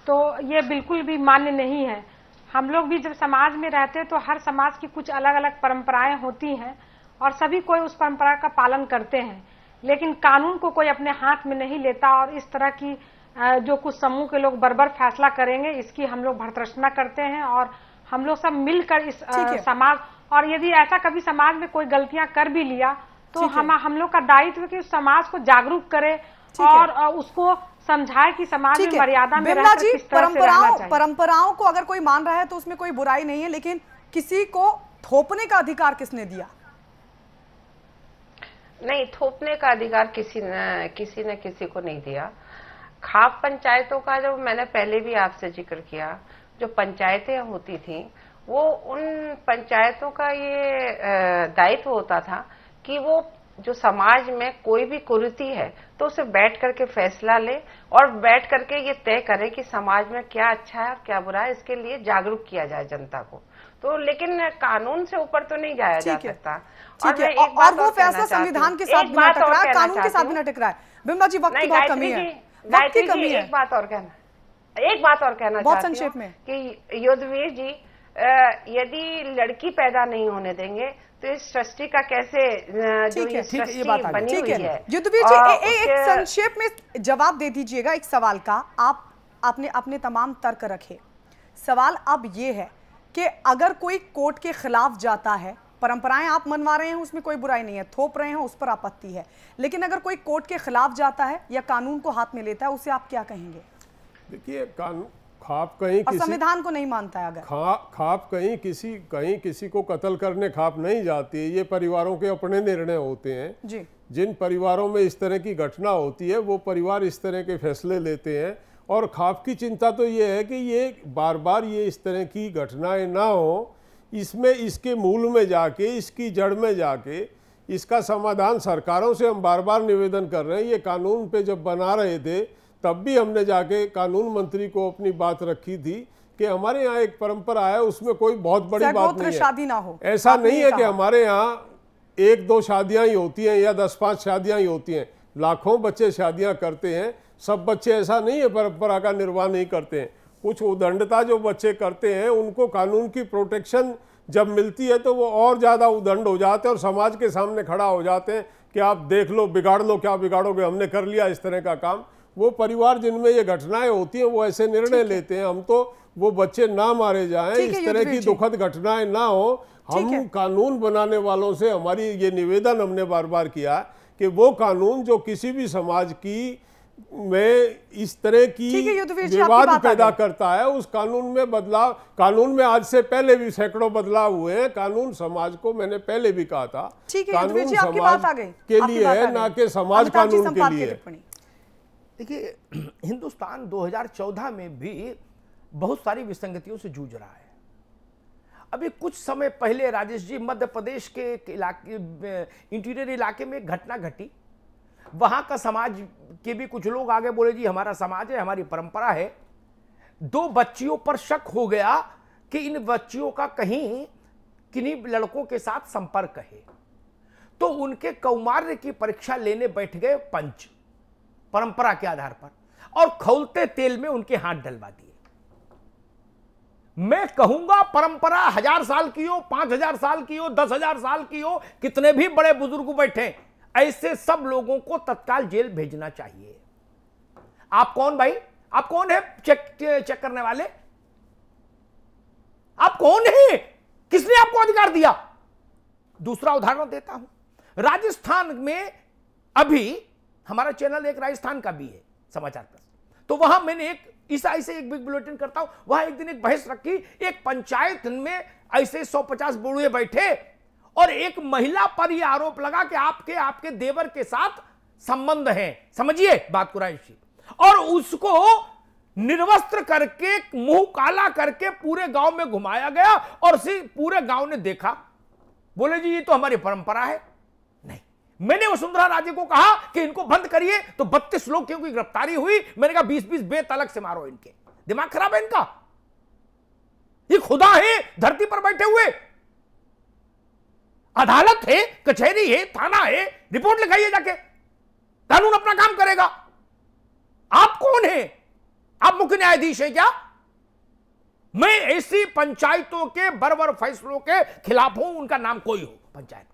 Speaker 9: तो ये बिल्कुल भी मान्य नहीं है। हम लोग भी जब समाज में रहते हैं तो हर समाज की कुछ अलग अलग परंपराएं होती हैं और सभी कोई उस परंपरा का पालन करते हैं, लेकिन कानून को कोई अपने हाथ में नहीं लेता। और इस तरह की जो कुछ समूह के लोग बर्बर फैसला करेंगे इसकी हम लोग भर्त्सना करते हैं और हम लोग सब मिलकर इस समाज, और यदि ऐसा कभी समाज में कोई गलतियां कर भी लिया तो हम लोग का दायित्व है कि उस समाज को जागरूक करे और उसको समझाए कि समाज में मर्यादा में रहकर किस तरह से रहना चाहिए।
Speaker 2: परंपराओं को अगर कोई मान रहा है तो उसमें कोई बुराई नहीं है, लेकिन किसी को थोपने का अधिकार किसने दिया?
Speaker 10: नहीं, थोपने का अधिकार किसी ने किसी को नहीं दिया। खाप पंचायतों का जो मैंने पहले भी आपसे जिक्र किया, जो पंचायतें होती थी वो उन पंचायतों का ये दायित्व होता था कि वो जो समाज में कोई भी कुरीति है तो उसे बैठ करके फैसला ले और बैठ करके ये तय करे कि समाज में क्या अच्छा है और क्या बुरा है, इसके लिए जागरूक किया जाए जनता को। तो लेकिन कानून से ऊपर तो नहीं जाया जा सकता।
Speaker 2: और वो फैसला संविधान के साथ भी ना टकराए, कानून के साथ भी ना टकराए। बिमला जी वक्त की बहुत कमी है, वक्त की कमी है।
Speaker 10: एक बात और कहना
Speaker 2: बहुत संक्षेप में
Speaker 10: कि युद्धवीर जी यदि लड़की पैदा नहीं होने देंगे तो इस सृष्टि का कैसे जो ये सृष्टि बनी हुई है।
Speaker 2: युद्धवीर जी एक संक्षेप में जवाब दे दीजिएगा एक सवाल का। आपने अपने तमाम तर्क रखे। सवाल अब ये है कि अगर कोई कोर्ट के खिलाफ जाता है, परंपराएं आप मनवा रहे हैं उसमें कोई बुराई नहीं है, थोप रहे हैं उस पर आपत्ति है, लेकिन अगर कोई कोर्ट के खिलाफ जाता है या कानून को हाथ में लेता है उसे आप क्या कहेंगे?
Speaker 13: देखिए कानून खाप कहीं
Speaker 2: और संविधान को नहीं मानता है, अगर
Speaker 13: खाप कहीं किसी को कत्ल करने खाप नहीं जाती है। ये परिवारों के अपने निर्णय होते हैं
Speaker 2: जी।
Speaker 13: जिन परिवारों में इस तरह की घटना होती है वो परिवार इस तरह के फैसले लेते हैं। और खाप की चिंता तो ये है कि ये बार बार ये इस तरह की घटनाएं ना हो, इसमें इसके मूल में जाके, इसकी जड़ में जाके इसका समाधान सरकारों से हम बार बार निवेदन कर रहे हैं। ये कानून पे जब बना रहे थे तब भी हमने जाके कानून मंत्री को अपनी बात रखी थी कि हमारे यहाँ एक परंपरा है, उसमें कोई बहुत बड़ी बात नहीं है,
Speaker 2: शादी ना हो।
Speaker 13: ऐसा नहीं है कि हमारे यहाँ 1-2 शादियां ही होती हैं या 10-5 शादियां ही होती हैं, लाखों बच्चे शादियां करते हैं। सब बच्चे ऐसा नहीं है परंपरा का निर्वाह नहीं करते हैं। कुछ उदंडता जो बच्चे करते हैं उनको कानून की प्रोटेक्शन जब मिलती है तो वो और ज़्यादा उदंड हो जाते हैं और समाज के सामने खड़ा हो जाते हैं कि आप देख लो, बिगाड़ लो, क्या बिगाड़ोगे, हमने कर लिया इस तरह का काम। वो परिवार जिनमें ये घटनाएं होती हैं वो ऐसे निर्णय लेते हैं। हम तो वो बच्चे ना मारे जाएं, इस तरह की दुखद घटनाएं ना हो। हम कानून बनाने वालों से हमारी ये निवेदन हमने बार बार किया कि वो कानून जो किसी भी समाज की में इस तरह की विवाद पैदा करता है, उस कानून में बदलाव, कानून में आज से पहले भी सैकड़ों बदलाव हुए हैं। कानून समाज को, मैंने पहले भी कहा था, कानून समाज के लिए है, ना कि समाज कानून के लिए।
Speaker 11: देखिए, हिंदुस्तान 2014 में भी बहुत सारी विसंगतियों से जूझ रहा है। अभी कुछ समय पहले राजेश जी, मध्य प्रदेश के इलाके, इंटीरियर इलाके में एक घटना घटी। वहां का समाज के भी कुछ लोग आगे बोले, जी हमारा समाज है, हमारी परंपरा है। 2 बच्चियों पर शक हो गया कि इन बच्चियों का कहीं किन्हीं लड़कों के साथ संपर्क है, तो उनके कौमार्य की परीक्षा लेने बैठ गए पंच, परंपरा के आधार पर, और खौलते तेल में उनके हाथ डलवा दिए। मैं कहूंगा परंपरा 1000 साल की हो, 5000 साल की हो, 10,000 साल की हो, कितने भी बड़े बुजुर्ग बैठे, ऐसे सब लोगों को तत्काल जेल भेजना चाहिए। आप कौन भाई? आप कौन है चेक करने वाले? आप कौन है? किसने आपको अधिकार दिया? दूसरा उदाहरण देता हूं। राजस्थान में अभी हमारा चैनल एक राजस्थान का भी है, समाचार प्लस, तो वहां मैंने एक ऐसे एक बिग बुलेटिन करता हूं, वहां एक दिन एक बहस रखी। एक पंचायत में ऐसे 150 बूढ़े बैठे और एक महिला पर यह आरोप लगा कि आपके देवर के साथ संबंध है। समझिए बात कुरैशी। और उसको निर्वस्त्र करके, मुंह काला करके पूरे गांव में घुमाया गया और पूरे गांव ने देखा। बोले जी ये तो हमारी परंपरा है। नहीं, मैंने वसुंधरा राजे को कहा कि इनको बंद करिए, तो 32 लोग की गिरफ्तारी हुई। मैंने कहा 20-20 बेत अलग से मारो, इनके दिमाग खराब है इनका। ये खुदा है धरती पर बैठे हुए, अदालत है, कचहरी है, थाना है, रिपोर्ट लिखाइए जाके, कानून अपना काम करेगा। आप कौन है? आप मुख्य न्यायाधीश है क्या? मैं ऐसी पंचायतों के बर्बर फैसलों के खिलाफ हूं, उनका नाम कोई हो पंचायत का।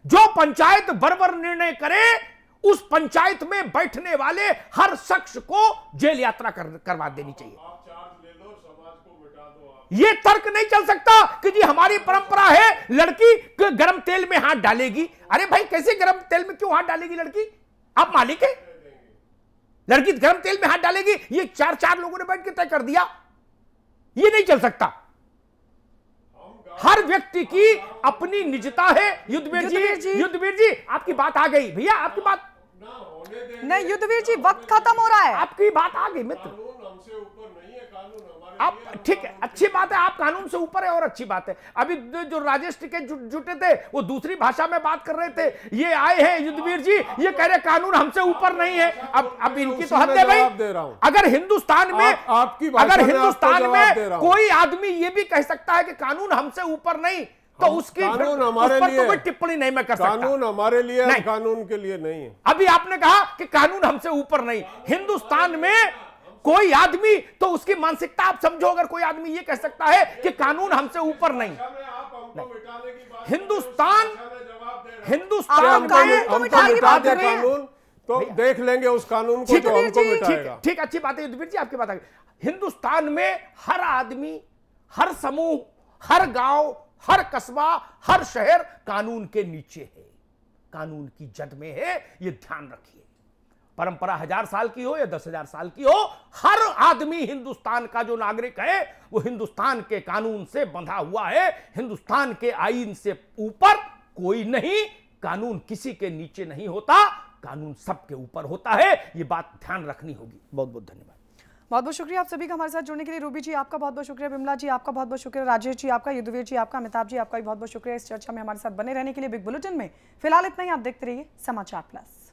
Speaker 11: जो पंचायत बर्बर निर्णय करे, उस पंचायत में बैठने वाले हर शख्स को जेल यात्रा करवा देनी चाहिए। ये तर्क नहीं चल सकता कि जी हमारी परंपरा है, लड़की गरम तेल में हाथ डालेगी। अरे भाई, कैसे गरम तेल में क्यों हाथ डालेगी लड़की? आप मालिक है? लड़की गरम तेल में हाथ डालेगी, ये 4 लोगों ने बैठ के तय कर दिया। ये नहीं चल सकता। हर व्यक्ति की अपनी निजता है। युद्धवीर जी आपकी बात आ गई भैया, आपकी बात
Speaker 2: नहीं। युद्धवीर जी, वक्त खत्म हो रहा है।
Speaker 11: आपकी बात आ गई मित्र। आप ठीक है, अच्छी बात है, आप कानून से ऊपर है और अच्छी बात है। अभी जो राजेश टिके जुटे थे, वो दूसरी भाषा में बात कर रहे थे। ये आए हैं युद्धवीर जी, ये कह रहे कानून हमसे ऊपर नहीं है। अब इनकी तो हद है भाई। अगर हिंदुस्तान में कोई आदमी ये भी कह सकता है कि कानून हमसे ऊपर नहीं, तो उसकी
Speaker 13: कानून हमारे लिए,
Speaker 11: तो कोई टिप्पणी नहीं मैं कर सकता।
Speaker 13: कानून हमारे लिए, कानून के लिए नहीं है।
Speaker 11: अभी आपने कहा कि कानून हमसे ऊपर नहीं। हिंदुस्तान में कोई आदमी, तो उसकी मानसिकता आप समझो। अगर कोई आदमी ये कह सकता है कि कानून हमसे ऊपर नहीं, हिंदुस्तान
Speaker 13: कानून तो देख लेंगे उस कानून को जो हमको मिटाएगा।
Speaker 11: ठीक, अच्छी बात है युद्धवीर जी, आपकी बात है। हिंदुस्तान में हर आदमी, हर समूह, हर गांव, हर कस्बा, हर शहर कानून के नीचे है, कानून की जद में है। ये ध्यान रखिए। परंपरा 1000 साल की हो या 10,000 साल की हो, हर आदमी हिंदुस्तान का जो नागरिक है वो हिंदुस्तान के कानून से बंधा हुआ है। हिंदुस्तान के आईन से ऊपर कोई नहीं। कानून किसी के नीचे नहीं होता, कानून सबके ऊपर होता है। ये बात ध्यान रखनी होगी। बहुत बहुत धन्यवाद।
Speaker 2: बहुत बहुत शुक्रिया आप सभी का हमारे साथ जुड़ने के लिए। रूबी जी आपका बहुत बहुत शुक्रिया, विमला जी आपका बहुत बहुत शुक्रिया, राजेश जी आपका, युद्धवीर जी आपका, अमिताभ जी आपका भी बहुत बहुत शुक्रिया इस चर्चा में हमारे साथ बने रहने के लिए। बिग बुलेटिन में फिलहाल इतना ही। आप देखते रहिए समाचार प्लस।